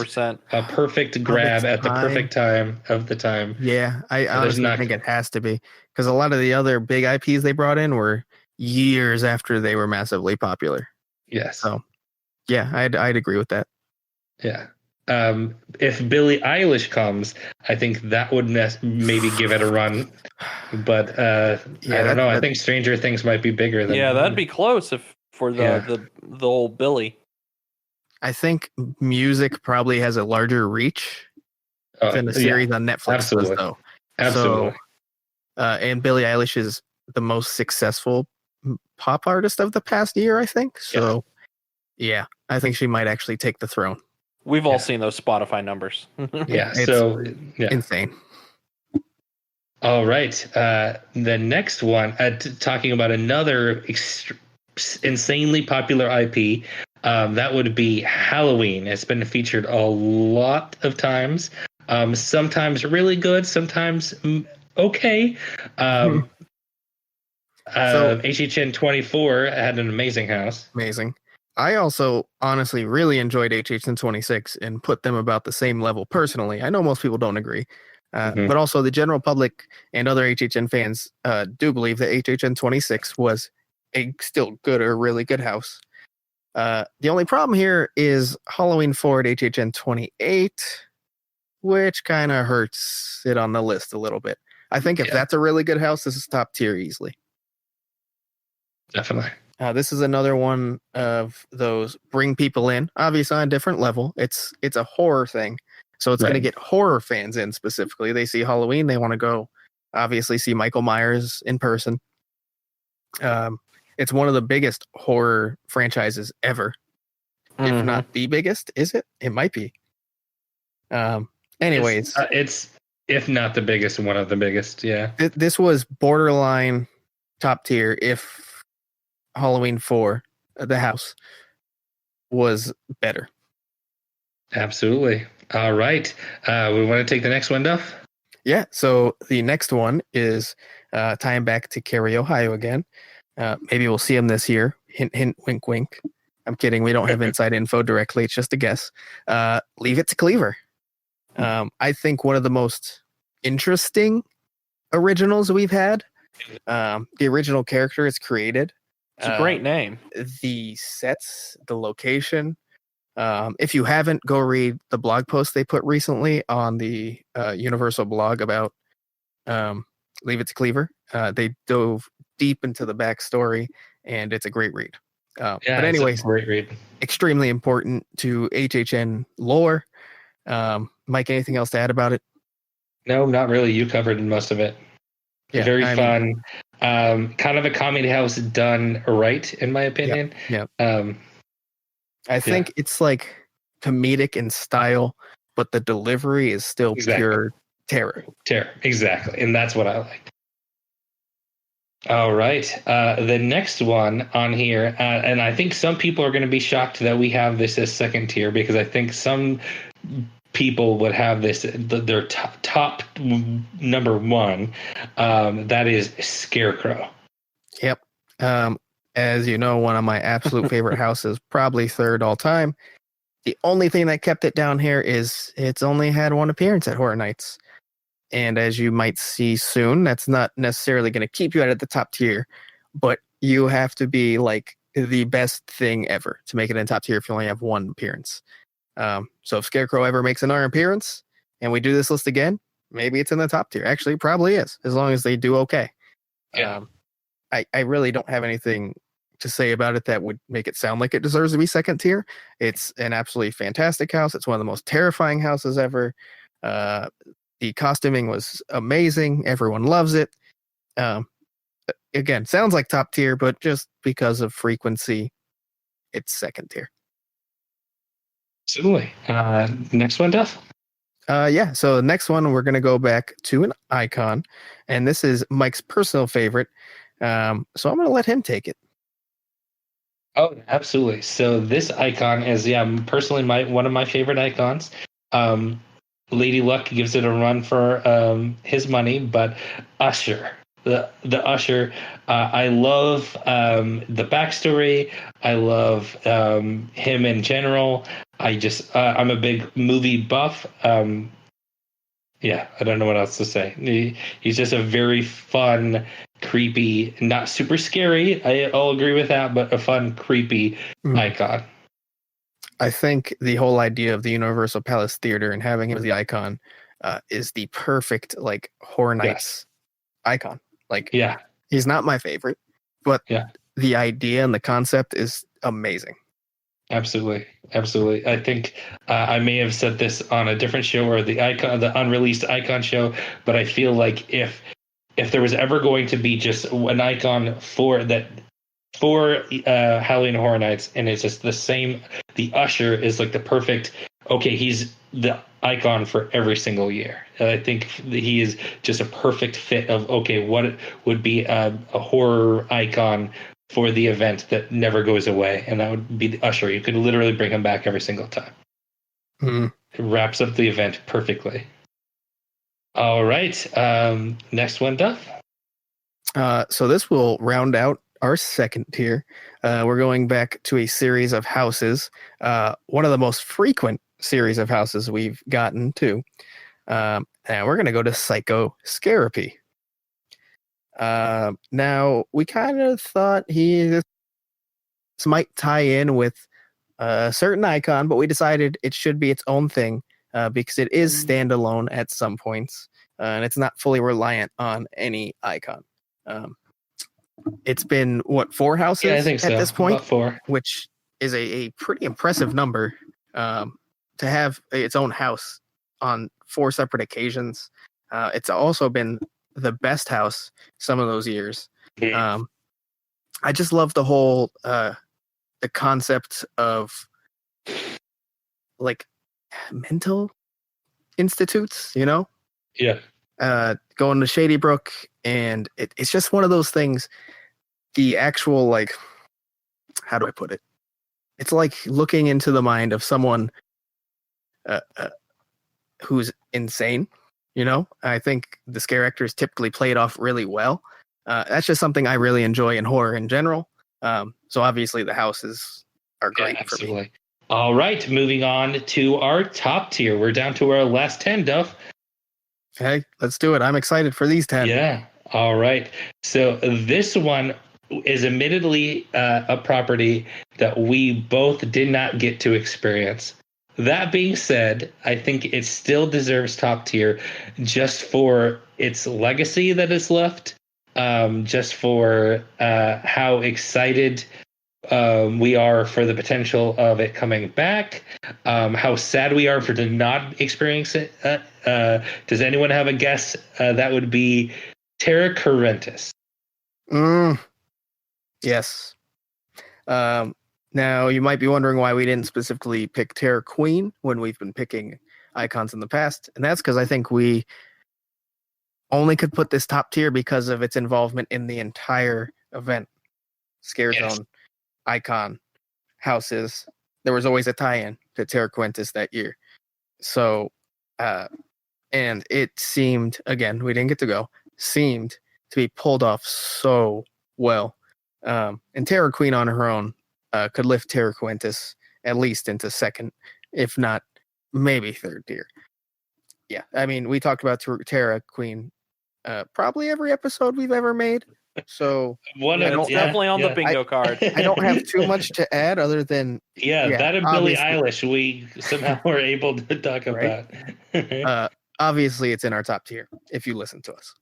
grab at the perfect time of the time. Yeah, I honestly think it has to be because a lot of the other big IPs they brought in were years after they were massively popular. Yes. So, yeah, I'd agree with that. Yeah. If Billie Eilish comes, I think that would maybe give it a run. But I don't know. I think Stranger Things might be bigger than. Yeah, that'd be close for the old Billy. I think music probably has a larger reach than the series on Netflix does, though. Absolutely. So, and Billie Eilish is the most successful pop artist of the past year, I think. So, yeah, I think she might actually take the throne. We've all seen those Spotify numbers. Insane. All right. The next one, talking about another insanely popular IP, that would be Halloween. It's been featured a lot of times. Sometimes really good, sometimes okay. HHN 24 had an amazing house. Amazing. I also honestly really enjoyed HHN 26 and put them about the same level personally. I know most people don't agree, but also the general public and other HHN fans do believe that HHN 26 was a still good or really good house. The only problem here is Halloween 4 at HHN 28, which kind of hurts it on the list a little bit. I think if that's a really good house, this is top tier easily. Definitely. This is another one of those bring people in, obviously on a different level. It's a horror thing, so it's going to get horror fans in specifically. They see Halloween, they want to go, obviously, see Michael Myers in person. It's one of the biggest horror franchises ever, if not the biggest. Is it? It might be. Anyways, it's if not the biggest, one of the biggest. Yeah, this was borderline top tier. If Halloween 4, the house, was better. Absolutely. All right. We want to take the next one, Duff? Yeah. So the next one is tying back to Cary, Ohio again. Maybe we'll see him this year. Hint, hint, wink, wink. I'm kidding. We don't have inside info directly. It's just a guess. Leave It to Cleaver. I think one of the most interesting originals we've had. The original character is created. It's a great name. The sets, the location, If you haven't, go read the blog post they put recently on the Universal blog about Leave It to Cleaver. They dove deep into the backstory, and it's a great read. But anyways, it's a great read. Extremely important to HHN lore. Mike, anything else to add about it? No, not really. You covered most of it. Yeah, very fun. Kind of a comedy house done right, in my opinion. Yeah. I think it's like comedic in style, but the delivery is still pure terror. Exactly. And that's what I like. All right. The next one on here, and I think some people are going to be shocked that we have this as second tier, because I think some people would have this their top number one. That is Scarecrow. Yep. As you know, one of my absolute favorite houses, probably third all time. The only thing that kept it down here is it's only had one appearance at Horror Nights. And as you might see soon, that's not necessarily going to keep you at the top tier, but you have to be like the best thing ever to make it in top tier if you only have one appearance. So if Scarecrow ever makes another appearance and we do this list again, maybe it's in the top tier. Actually, it probably is, as long as they do okay. Yeah. I really don't have anything to say about it that would make it sound like it deserves to be second tier. It's an absolutely fantastic house. It's one of the most terrifying houses ever. The costuming was amazing. Everyone loves it. Again, sounds like top tier, but just because of frequency, it's second tier. Absolutely. Next one, Duff? Yeah, so the next one, we're going to go back to an icon, and this is Mike's personal favorite. So I'm going to let him take it. Oh, absolutely. So this icon is, personally one of my favorite icons. Lady Luck gives it a run for his money, but Usher, the Usher, I love the backstory. I love him in general. I'm a big movie buff. I don't know what else to say. He's just a very fun, creepy, not super scary. I'll agree with that, but a fun, creepy icon. I think the whole idea of the Universal Palace Theater and having him as the icon is the perfect like Horror Nights icon. He's not my favorite, but the idea and the concept is amazing. Absolutely. I think I may have said this on a different show or the unreleased icon show, but I feel like if there was ever going to be just an icon for Halloween Horror Nights, and it's just the same, the Usher is like the perfect. Okay, he's the icon for every single year. I think he is just a perfect fit of what would be a horror icon for the event that never goes away, and that would be the Usher. You could literally bring him back every single time. It wraps up the event perfectly. All right, next one, Duff. So this will round out our second tier. We're going back to a series of houses, one of the most frequent series of houses we've gotten to. And we're going to go to Psycho-Scarapy. Now, we kind of thought this might tie in with a certain icon, but we decided it should be its own thing because it is standalone at some points, and it's not fully reliant on any icon. It's been, 4 houses I think at this point? About 4. Which is a pretty impressive number to have its own house on 4 separate occasions. It's also been the best house some of those years. I just love the whole the concept of like mental institutes, going to Shady Brook, and it's just one of those things. The actual, like, how do I put it? It's like looking into the mind of someone who's insane. I think the scare actors typically play it off really well. That's just something I really enjoy in horror in general. So obviously the houses are great for me. All right, moving on to our top tier. We're down to our last 10, Duff. Hey, let's do it. I'm excited for these 10. Yeah. All right. So this one, is admittedly a property that we both did not get to experience. That being said, I think it still deserves top tier just for its legacy that is left, just for how excited we are for the potential of it coming back, how sad we are for to not experience it. Does anyone have a guess? That would be Terra Correntis. Yes. Now, you might be wondering why we didn't specifically pick Terra Queen when we've been picking icons in the past. And that's because I think we only could put this top tier because of its involvement in the entire event. Scare Zone, icon, houses. There was always a tie-in to Terra Quintus that year. So, and it seemed, again, we didn't get to go, seemed to be pulled off so well. And Terra Queen on her own could lift Terra Quintus at least into second, if not maybe third tier. Yeah, I mean, we talked about Terra Queen probably every episode we've ever made. So it's definitely on the bingo card. I don't have too much to add other than that and Billie Eilish we somehow were able to talk about. Obviously, it's in our top tier if you listen to us.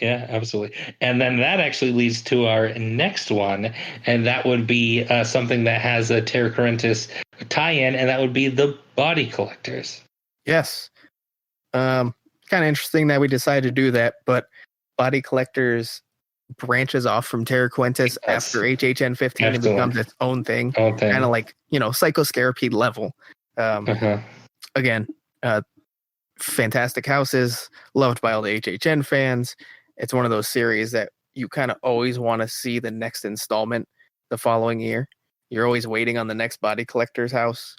Yeah, absolutely. And then that actually leads to our next one, and that would be something that has a Terra Correntis tie-in, and that would be the Body Collectors. Yes. Kind of interesting that we decided to do that, but Body Collectors branches off from Terra Quintus after HHN 15 and becomes its own thing. Kind of like, Psychoscarapede level. Again, fantastic houses, loved by all the HHN fans. It's one of those series that you kind of always want to see the next installment the following year. You're always waiting on the next Body Collector's house.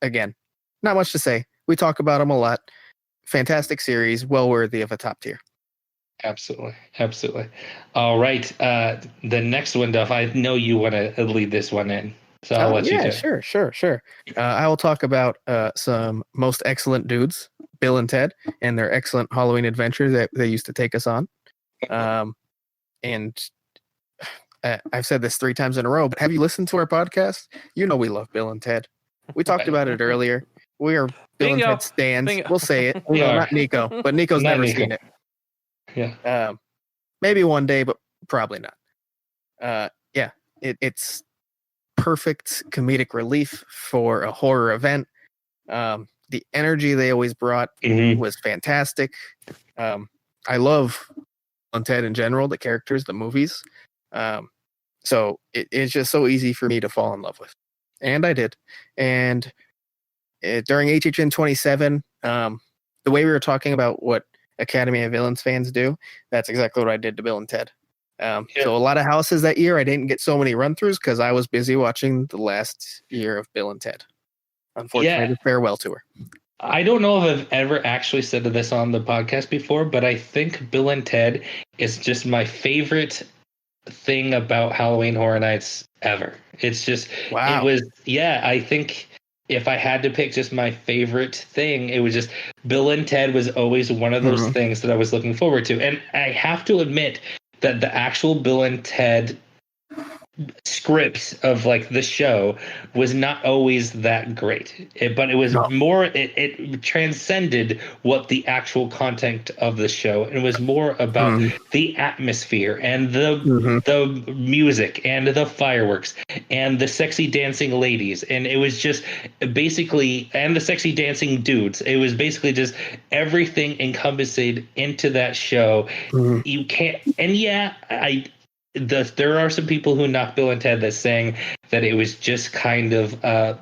Again, not much to say. We talk about them a lot. Fantastic series, well worthy of a top tier. Absolutely. All right. The next one, Duff, I know you want to lead this one in. So I'll let you do it. Sure. I will talk about some most excellent dudes, Bill and Ted, and their excellent Halloween adventure that they used to take us on. And I've said this 3 times in a row, but have you listened to our podcast? You know we love Bill and Ted. We talked about it earlier. We are Bill and Ted stands. We'll say it. Not Nico, but Nico's never seen it. Yeah. Maybe one day, but probably not. It's perfect comedic relief for a horror event. The energy they always brought was fantastic. I love Ted in general, the characters, the movies. So it's just so easy for me to fall in love with. And I did. And during HHN 27, the way we were talking about what Academy of Villains fans do, that's exactly what I did to Bill and Ted. So a lot of houses that year, I didn't get so many run-throughs because I was busy watching the last year of Bill and Ted. Unfortunately, farewell tour. I don't know if I've ever actually said this on the podcast before, but I think Bill and Ted is just my favorite thing about Halloween Horror Nights ever. It's just, It was, I think if I had to pick just my favorite thing, it was just Bill and Ted was always one of those things that I was looking forward to. And I have to admit that the actual Bill and Ted scripts of like the show was not always that great, but it was more, it transcended what the actual content of the show. It was more about the atmosphere and the music and the fireworks and the sexy dancing ladies, and it was just basically, and the sexy dancing dudes. It was basically just everything encompassed into that show. You can't, and there are some people who knock Bill and Ted that's saying that it was just kind of a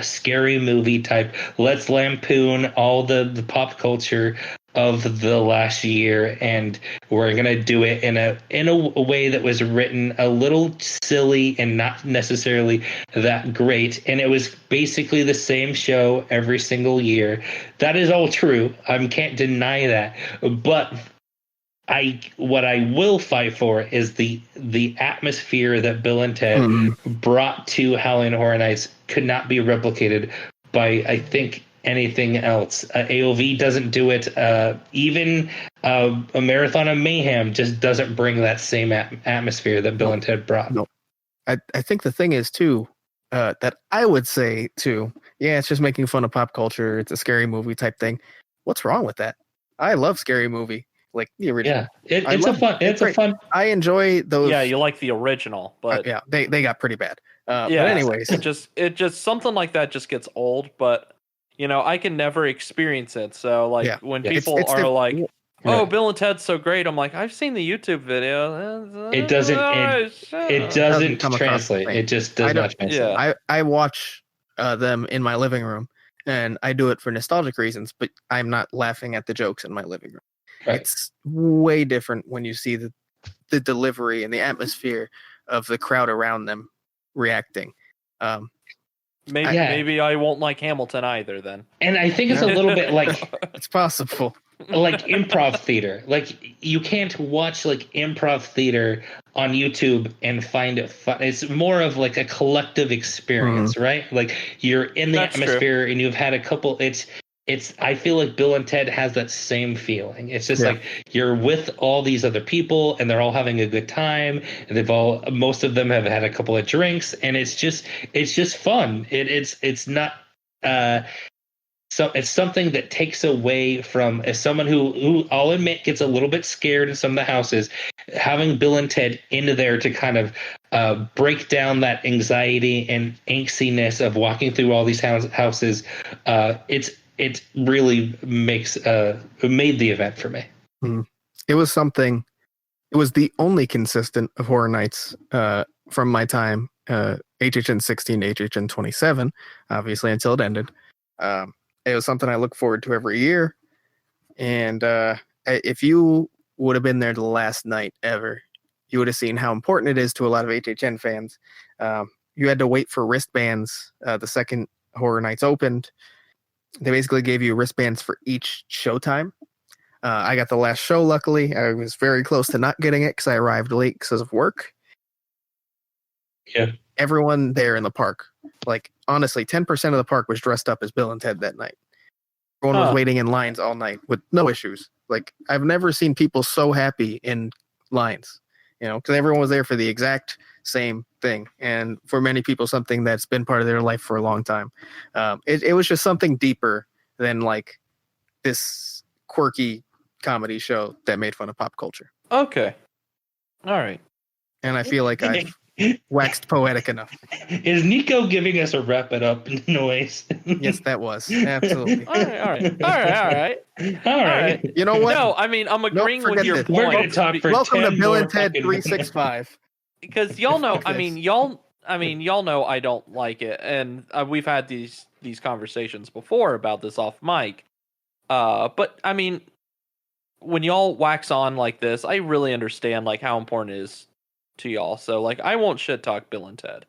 scary movie type. Let's lampoon all the pop culture of the last year, and we're gonna do it in a way that was written a little silly and not necessarily that great. And it was basically the same show every single year. That is all true. I can't deny that, but what I will fight for is the atmosphere that Bill and Ted brought to Halloween Horror Nights could not be replicated by, I think, anything else. AOV doesn't do it. Even a Marathon of Mayhem just doesn't bring that same atmosphere that Bill and Ted brought. No. I think the thing is, too, that I would say, too, yeah, it's just making fun of pop culture. It's a scary movie type thing. What's wrong with that? I love Scary Movie, like the original. Yeah, it's a fun. I enjoy those. Yeah, you like the original, but yeah, they got pretty bad. yeah, but anyways, it just something like that just gets old. But I can never experience it. So like when people are like, "Oh, Bill and Ted's so great," I'm like, I've seen the YouTube video. It doesn't translate. It just does not translate. Yeah. I watch them in my living room, and I do it for nostalgic reasons, but I'm not laughing at the jokes in my living room. Right. It's way different when you see the delivery and the atmosphere of the crowd around them reacting. Maybe I won't like Hamilton either then. And I think it's a little bit like it's possible. Like improv theater. Like you can't watch like improv theater on YouTube and find it fun. It's more of like a collective experience, right? Like you're in the atmosphere and you've had a couple I feel like Bill and Ted has that same feeling. It's just like you're with all these other people and they're all having a good time, and most of them have had a couple of drinks, and it's just fun. It's not so it's something that takes away from, as someone who I'll admit gets a little bit scared in some of the houses, having Bill and Ted into there to kind of break down that anxiety and angstiness of walking through all these houses. It really made the event for me. It was something. It was the only consistent of Horror Nights from my time, HHN 16 to HHN 27, obviously until it ended. It was something I look forward to every year. And if you would have been there the last night ever, you would have seen how important it is to a lot of HHN fans. You had to wait for wristbands the second Horror Nights opened. They basically gave you wristbands for each showtime. I got the last show, luckily. I was very close to not getting it because I arrived late because of work. Yeah. Everyone there in the park, like honestly, 10% of the park was dressed up as Bill and Ted that night. Everyone was waiting in lines all night with no issues. Like I've never seen people so happy in lines, because everyone was there for the exact same thing, and for many people something that's been part of their life for a long time. It was just something deeper than like this quirky comedy show that made fun of pop culture. Okay, all right. And I feel like I've waxed poetic enough. Is Nico giving us a wrap it up noise? Yes, that was absolutely. All right. You know what? No, I mean I'm agreeing with your point. We're going to talk for Welcome 10 to Bill more and Ted fucking 365. Because y'all know, y'all know I don't like it, and we've had these conversations before about this off mic. But I mean, when y'all wax on like this, I really understand like how important it is to y'all. So like, I won't shit talk Bill and Ted.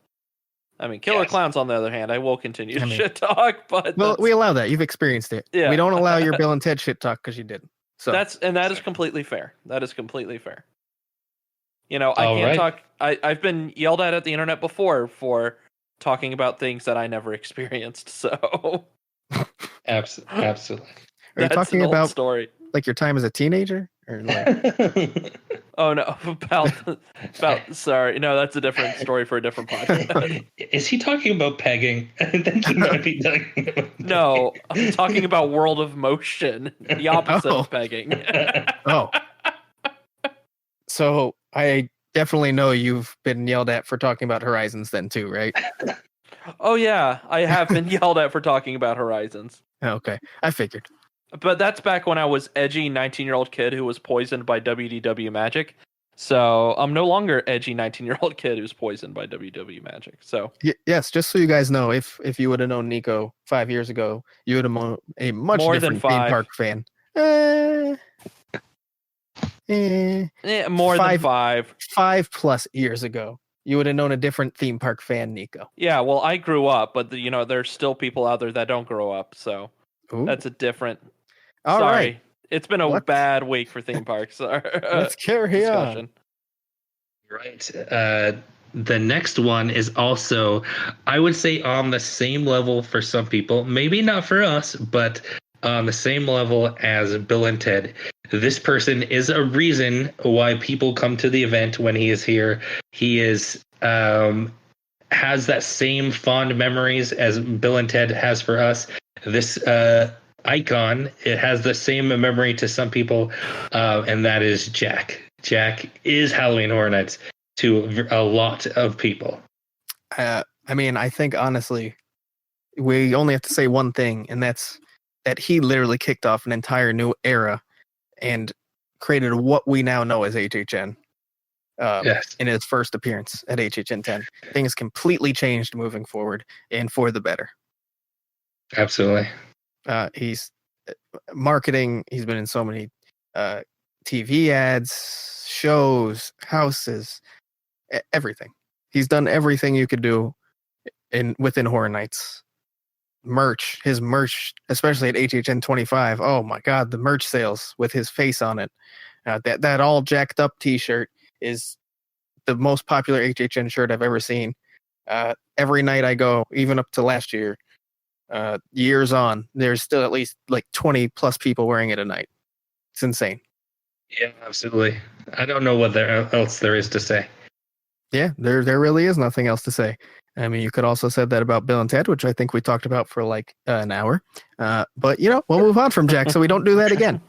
I mean, Killer Clowns, on the other hand, I will continue to shit talk. But we allow that. You've experienced it. Yeah. We don't allow your Bill and Ted shit talk because you didn't. So that is completely fair. That is completely fair. I can't talk. I've been yelled at the internet before for talking about things that I never experienced. So absolutely. Are you talking an old about story? Like your time as a teenager? Or like... Oh no, about sorry, no, that's a different story for a different podcast. Is he talking about pegging? I think he might be talking about No, I'm talking about World of Motion, the opposite of pegging. So I definitely know you've been yelled at for talking about Horizons then too, right? Oh yeah, I have been yelled at for talking about Horizons. Okay, I figured. But that's back when I was edgy 19-year-old kid who was poisoned by WDW magic. So I'm no longer edgy 19-year-old kid who's poisoned by WDW magic. So yes, just so you guys know, if you would have known Nico 5 years ago, you would have known a much more different than theme park fan. More than 5. 5+ years ago, you would have known a different theme park fan, Nico. Yeah, well, I grew up, but there's still people out there that don't grow up, so that's a different. All Sorry, right. It's been a bad week for theme parks. Let's carry on. Right. the next one is also, I would say, on the same level for some people. Maybe not for us, but on the same level as Bill and Ted. This person is a reason why people come to the event when he is here. He is has that same fond memories as Bill and Ted has for us. This icon, it has the same memory to some people, and that is Jack. Jack is Halloween Horror Nights to a lot of people. I mean, I think honestly, we only have to say one thing, and that's that he literally kicked off an entire new era and created what we now know as HHN. Yes. In his first appearance at HHN 10. Things completely changed moving forward and for the better. Absolutely. He's marketing. He's been in so many TV ads, shows, houses, everything. He's done everything you could do within Horror Nights. Merch, his merch, especially at HHN 25. Oh my God, the merch sales with his face on it. That all jacked up T-shirt is the most popular HHN shirt I've ever seen. Every night I go, even up to last year, years on, there's still at least like 20 plus people wearing it a night. It's insane. Yeah, absolutely. I don't know what else there is to say. Yeah, there really is nothing else to say. I mean, you could also said that about Bill and Ted, which I think we talked about for like an hour. But, we'll move on from Jack so we don't do that again.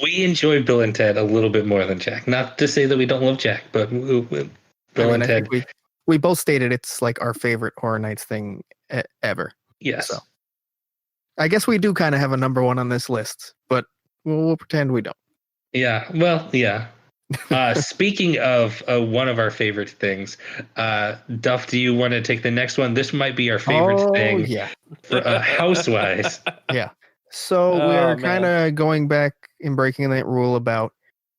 We enjoy Bill and Ted a little bit more than Jack. Not to say that we don't love Jack, but Bill and Ted. We both stated it's like our favorite Horror Nights thing ever. Yes. So I guess we do kind of have a number one on this list, but we'll pretend we don't. Yeah. Well, yeah. Speaking of one of our favorite things, Duff, do you want to take the next one? This might be our favorite thing. Yeah. House-wise. Yeah. So we're kind of going back and breaking that rule about,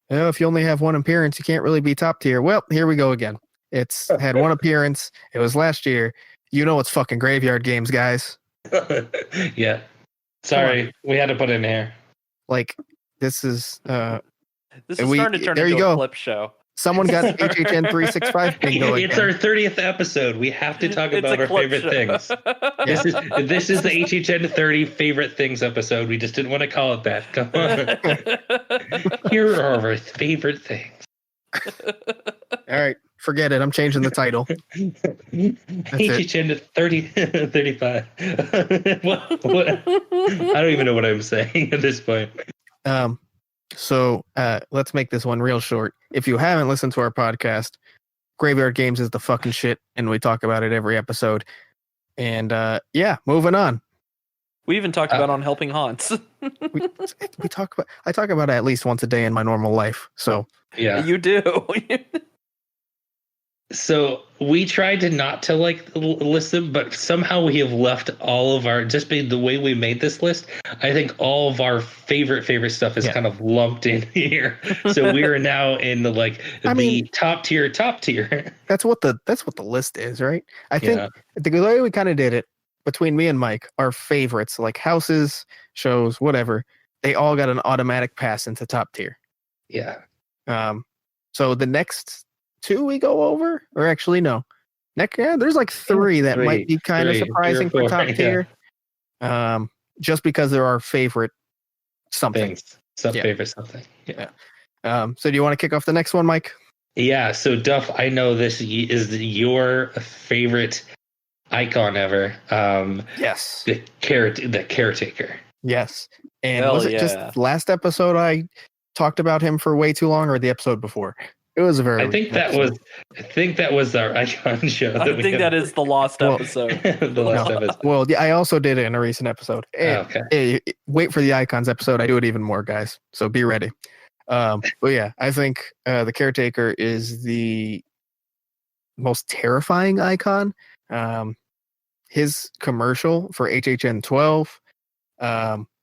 if you only have one appearance, you can't really be top tier. Well, here we go again. It's had one appearance. It was last year. It's fucking Graveyard Games, guys. Yeah. Sorry, we had to put it in here. Like, this is... this is starting to turn into a clip show. Someone got HHN 365 bingo. It's our 30th episode. We have to talk about our favorite things. This is the HHN 30 favorite things episode. We just didn't want to call it that. Come on. Here are our favorite things. All right, forget it. I'm changing the title. HHN 30, 35. What? I don't even know what I'm saying at this point. So let's make this one real short. If you haven't listened to our podcast, Graveyard Games is the fucking shit, and we talk about it every episode. And moving on. We even talked about on Helping Haunts. I talk about it at least once a day in my normal life. So yeah, you do. So we tried to not to list them, but somehow we have left all of our, just the way we made this list, I think all of our favorite stuff is kind of lumped in here. So we are now in the top tier. That's what the list is, right? I think the way we kind of did it between me and Mike, our favorites like houses, shows, whatever, they all got an automatic pass into top tier. Yeah. So the next two we go over, or actually no, there's like three that might be kind of surprising for top tier. Just because they're our favorite something. Favorite something. Yeah. So do you want to kick off the next one, Mike? Yeah. So Duff, I know this is your favorite icon ever. Yes. The caretaker. Yes. And was it just last episode I talked about him for way too long, or the episode before? It was a very. I think that was our icon show. I think that is the lost episode. Episode. Well, yeah, I also did it in a recent episode. Hey, wait for the icons episode. I do it even more, guys. So be ready. But yeah, I think the caretaker is the most terrifying icon. His commercial for HHN 12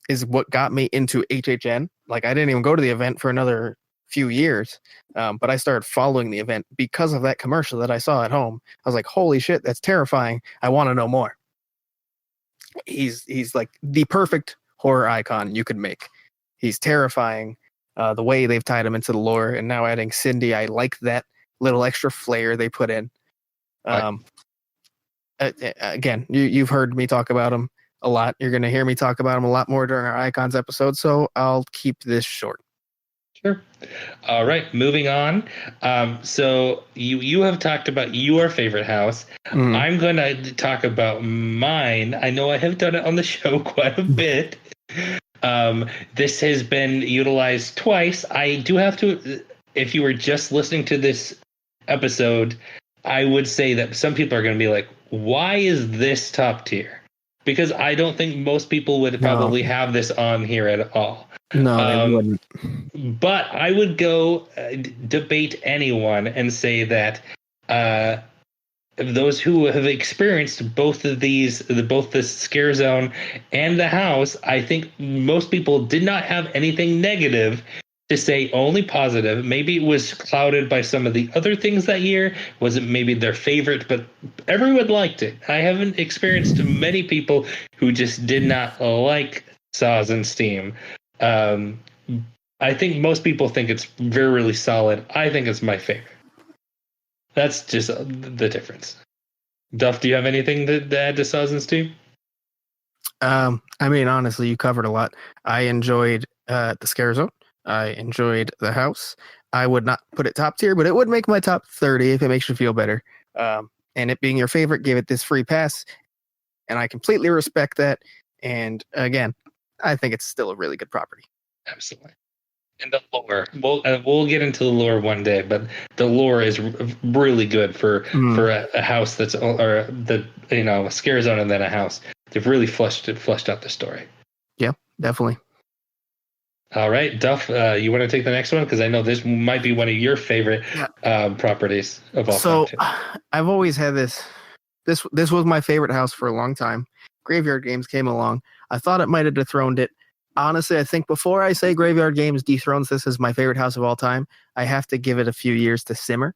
is what got me into HHN. Like, I didn't even go to the event for another few years, but I started following the event because of that commercial that I saw at home. I was like, holy shit, that's terrifying. I want to know more. He's like the perfect horror icon you could make. He's terrifying. The way they've tied him into the lore, and now adding Cindy, I like that little extra flair they put in. Again, you've heard me talk about them a lot. You're going to hear me talk about them a lot more during our Icons episode, so I'll keep this short. Sure. All right, moving on. So you have talked about your favorite house. Mm-hmm. I'm going to talk about mine. I know I have done it on the show quite a bit. This has been utilized twice. I do have to, if you were just listening to this episode, I would say that some people are going to be like, why is this top tier? Because I don't think most people would probably have this on here at all. No, they wouldn't. But I would go debate anyone and say that those who have experienced both of these, both the scare zone and the house, I think most people did not have anything negative to say, only positive. Maybe it was clouded by some of the other things that year. Wasn't maybe their favorite, but everyone liked it. I haven't experienced many people who just did not like Saws and Steam. I think most people think it's very, really solid. I think it's my favorite. That's just the difference. Duff, do you have anything to add to Saws and Steam? I mean, honestly, you covered a lot. I enjoyed the Scare Zone. I enjoyed the house. I would not put it top tier, but it would make my top 30 if it makes you feel better. And it being your favorite, give it this free pass. And I completely respect that. And again, I think it's still a really good property. Absolutely. And the lore, we'll get into the lore one day, but the lore is really good for a house that's, or the, a scare zone and then a house. They've really flushed out the story. Yeah, definitely. All right, Duff, you want to take the next one? Because I know this might be one of your favorite properties of all time. So I've always had this was my favorite house for a long time. Graveyard Games came along. I thought it might have dethroned it. Honestly, I think before I say Graveyard Games dethrones this as my favorite house of all time, I have to give it a few years to simmer.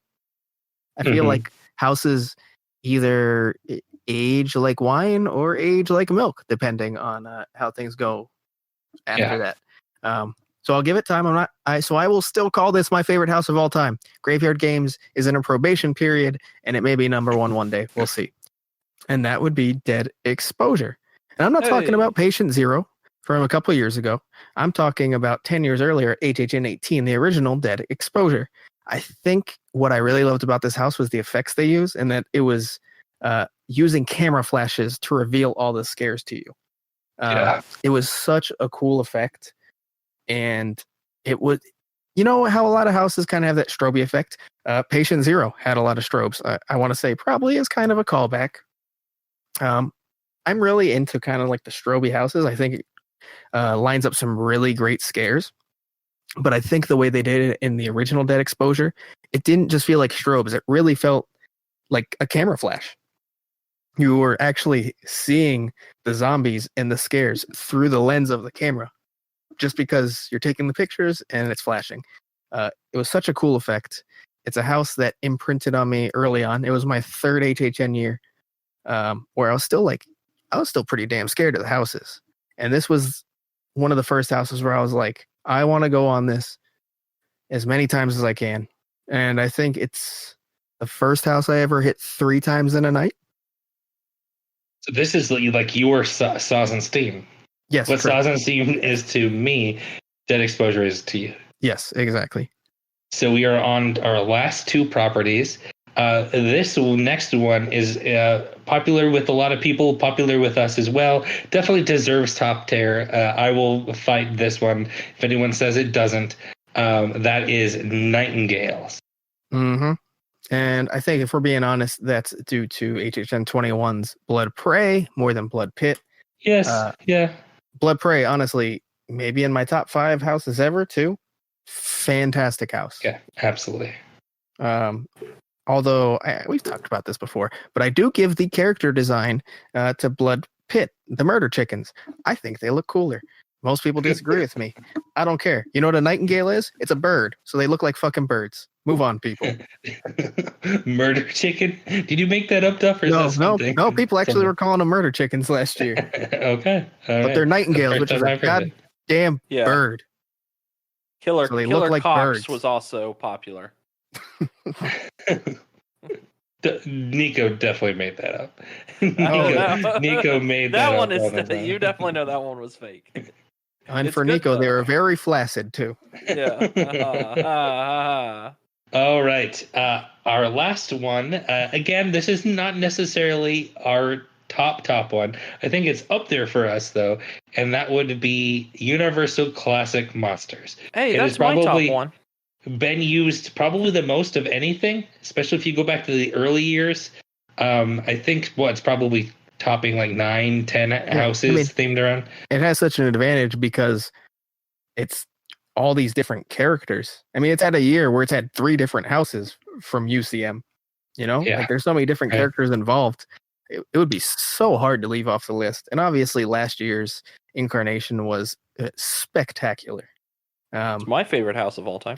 I feel like houses either age like wine or age like milk, depending on how things go after that. So I'll give it time. So I will still call this my favorite house of all time. Graveyard Games is in a probation period, and it may be number one day. We'll see. And that would be Dead Exposure. And I'm not talking about Patient Zero from a couple of years ago. I'm talking about 10 years earlier, HHN 18, the original Dead Exposure. I think what I really loved about this house was the effects they use, and that it was using camera flashes to reveal all the scares to you. It was such a cool effect. And it would, how a lot of houses kind of have that strobe effect. Patient Zero had a lot of strobes. I want to say probably as kind of a callback. I'm really into kind of like the strobe houses. I think it lines up some really great scares. But I think the way they did it in the original Dead Exposure, it didn't just feel like strobes. It really felt like a camera flash. You were actually seeing the zombies and the scares through the lens of the camera, just because you're taking the pictures and it's flashing. It was such a cool effect. It's a house that imprinted on me early on. It was my third HHN year, where I was still pretty damn scared of the houses. And this was one of the first houses where I was like, I want to go on this as many times as I can. And I think it's the first house I ever hit 3 times in a night. So this is like your Saws and Steam. Yes. What Saws and Steam is to me, Dead Exposure is to you. Yes, exactly. So we are on our last 2 properties. This next one is popular with a lot of people, popular with us as well. Definitely deserves top tier. I will fight this one if anyone says it doesn't. That is Nightingales. Mm-hmm. And I think if we're being honest, that's due to HHN 21's Blood Prey more than Blood Pit. Yes, yeah. Blood Prey, honestly, maybe in my top 5 houses ever, too. Fantastic house. Yeah, absolutely. Although, we've talked about this before, but I do give the character design to Blood Pit, the murder chickens. I think they look cooler. Most people disagree with me. I don't care. You know what a nightingale is? It's a bird, so they look like fucking birds. Move on, people. Murder chicken? Did you make that up, Duff? No. People actually were calling them murder chickens last year. Okay, but they're nightingales, which is a goddamn bird. Killer Cox was also popular. Nico definitely made that up. Nico made that that one up. is you definitely know that one was fake. And It's for good, Nico, they though. were very flaccid too. Yeah. All right. Our last one. Again, this is not necessarily our top one. I think it's up there for us though, and that would be Universal Classic Monsters. Hey, It that's has my top probably one. been used probably the most of anything, especially if you go back to the early years. I think it's probably topping like 9-10 houses themed around. It has such an advantage because it's all these different characters. I mean, it's had a year where it's had 3 different houses from UCM. You know, Yeah. like there's so many different characters involved. It would be so hard to leave off the list. And obviously, last year's incarnation was spectacular. It's my favorite house of all time.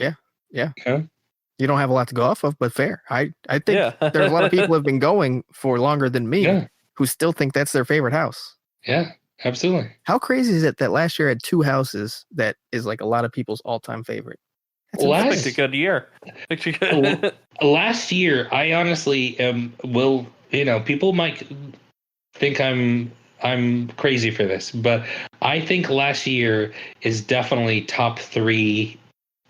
Yeah. You don't have a lot to go off of, but fair. I think there's a lot of people who have been going for longer than me who still think that's their favorite house. Yeah, absolutely. How crazy is it that last year had 2 houses that is like a lot of people's all-time favorite? That's a good year. Last year, I honestly people might think I'm crazy for this, but I think last year is definitely top 3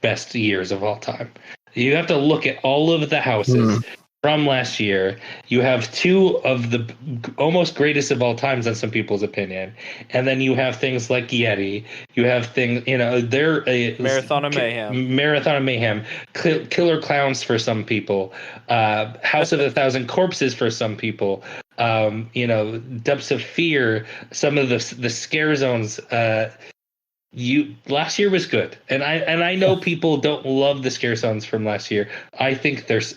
best years of all time. You have to look at all of the houses from last year. You have 2 of the almost greatest of all times in some people's opinion, and then you have things like Yeti. You have things, they're Marathon of Mayhem, Killer Clowns for some people, House of 1,000 Corpses for some people. Depths of Fear, some of the scare zones. Last year was good, and I know people don't love the scare zones from last year. I think there's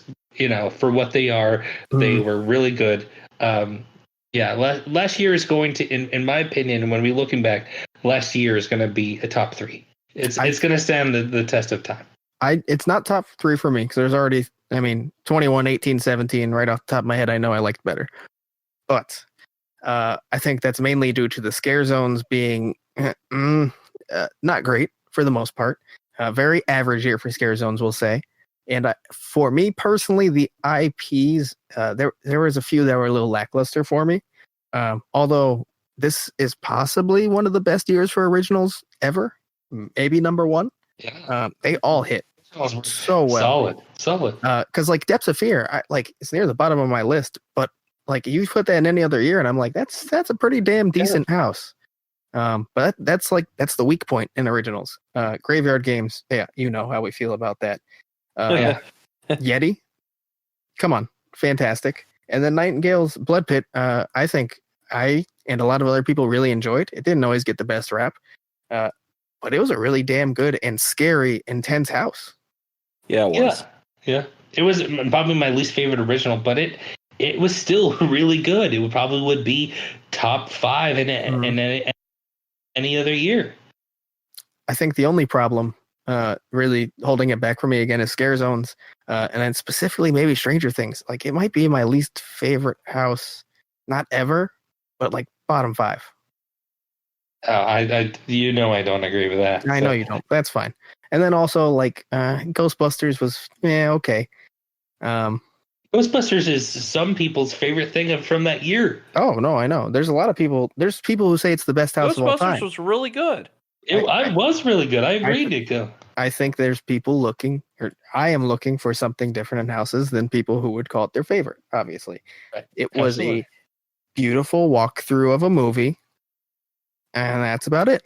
for what they are, they were really good. Last year is going to, in my opinion, when we're looking back, last year is going to be a top 3. It's going to stand the test of time. It's not top 3 for me because there's already 21, 18, 17 right off the top of my head. I know I liked better, but I think that's mainly due to the scare zones being not great for the most part. Very average year for scare zones, we'll say. And for me personally, the IPs, there was a few that were a little lackluster for me. Although this is possibly one of the best years for originals ever, maybe number 1. Yeah, they all hit so well. Solid. Because like Depths of Fear, it's near the bottom of my list, but like you put that in any other year, and I'm like, that's a pretty damn decent house. But that's the weak point in originals. Graveyard Games, you know how we feel about that. Yeti, come on, fantastic. And then Nightingale's Blood Pit, I think I and a lot of other people really enjoyed. It didn't always get the best rap, but it was a really damn good and scary, intense house. Yeah, it was. Yeah. It was probably my least favorite original, but it was still really good. It would be top 5 in any other year. I think the only problem really holding it back for me again is scare zones, and then specifically maybe Stranger Things. Like it might be my least favorite house, not ever, but like bottom 5. I don't agree with that. I know you don't. That's fine. And then also like Ghostbusters was okay. Ghostbusters is some people's favorite thing from that year. Oh no, I know. There's a lot of people. There's people who say it's the best house of all time. Ghostbusters was really good. It was really good. I agree, Nico. I think there's people looking, or I am looking for something different in houses than people who would call it their favorite. Obviously, right. It was a beautiful walkthrough of a movie, and that's about it.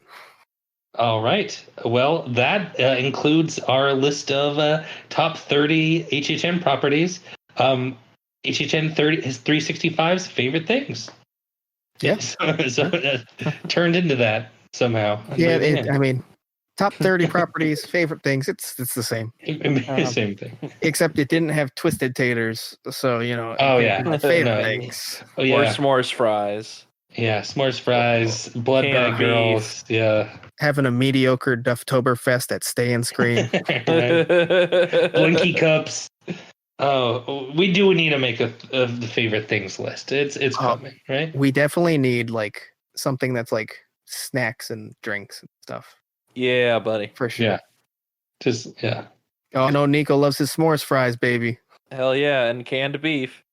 All right. Well, that includes our list of top 30 HHN properties. HHN 365's favorite things. Yes. So turned into that somehow. Yeah, I mean, top 30 properties, favorite things. It's the same. Same thing. Except it didn't have twisted taters, so Oh yeah, favorite things. Oh yeah, or s'mores fries. Yeah, s'mores fries, blood bag girls. Yeah, having a mediocre Dufftoberfest at Stay and Scream. Blinky cups. Oh, we do need to make a the favorite things list. It's coming, right? We definitely need like something that's like snacks and drinks and stuff. Yeah, buddy. For sure. Yeah. Oh no, Nico loves his s'mores fries, baby. Hell yeah, and canned beef.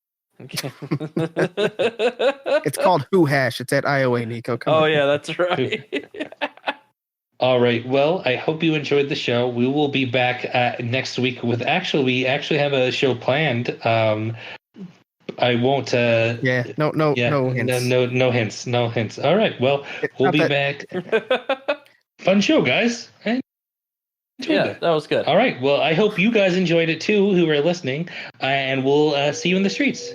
It's called Who Hash. It's at Iowa, Nico. Come on. Yeah, that's right. All right. Well, I hope you enjoyed the show. We will be back next week with we actually have a show planned. I won't. No hints. No hints. All right. Well, we'll be back. Fun show, guys. That was good. All right. Well, I hope you guys enjoyed it too, who are listening, and we'll see you in the streets.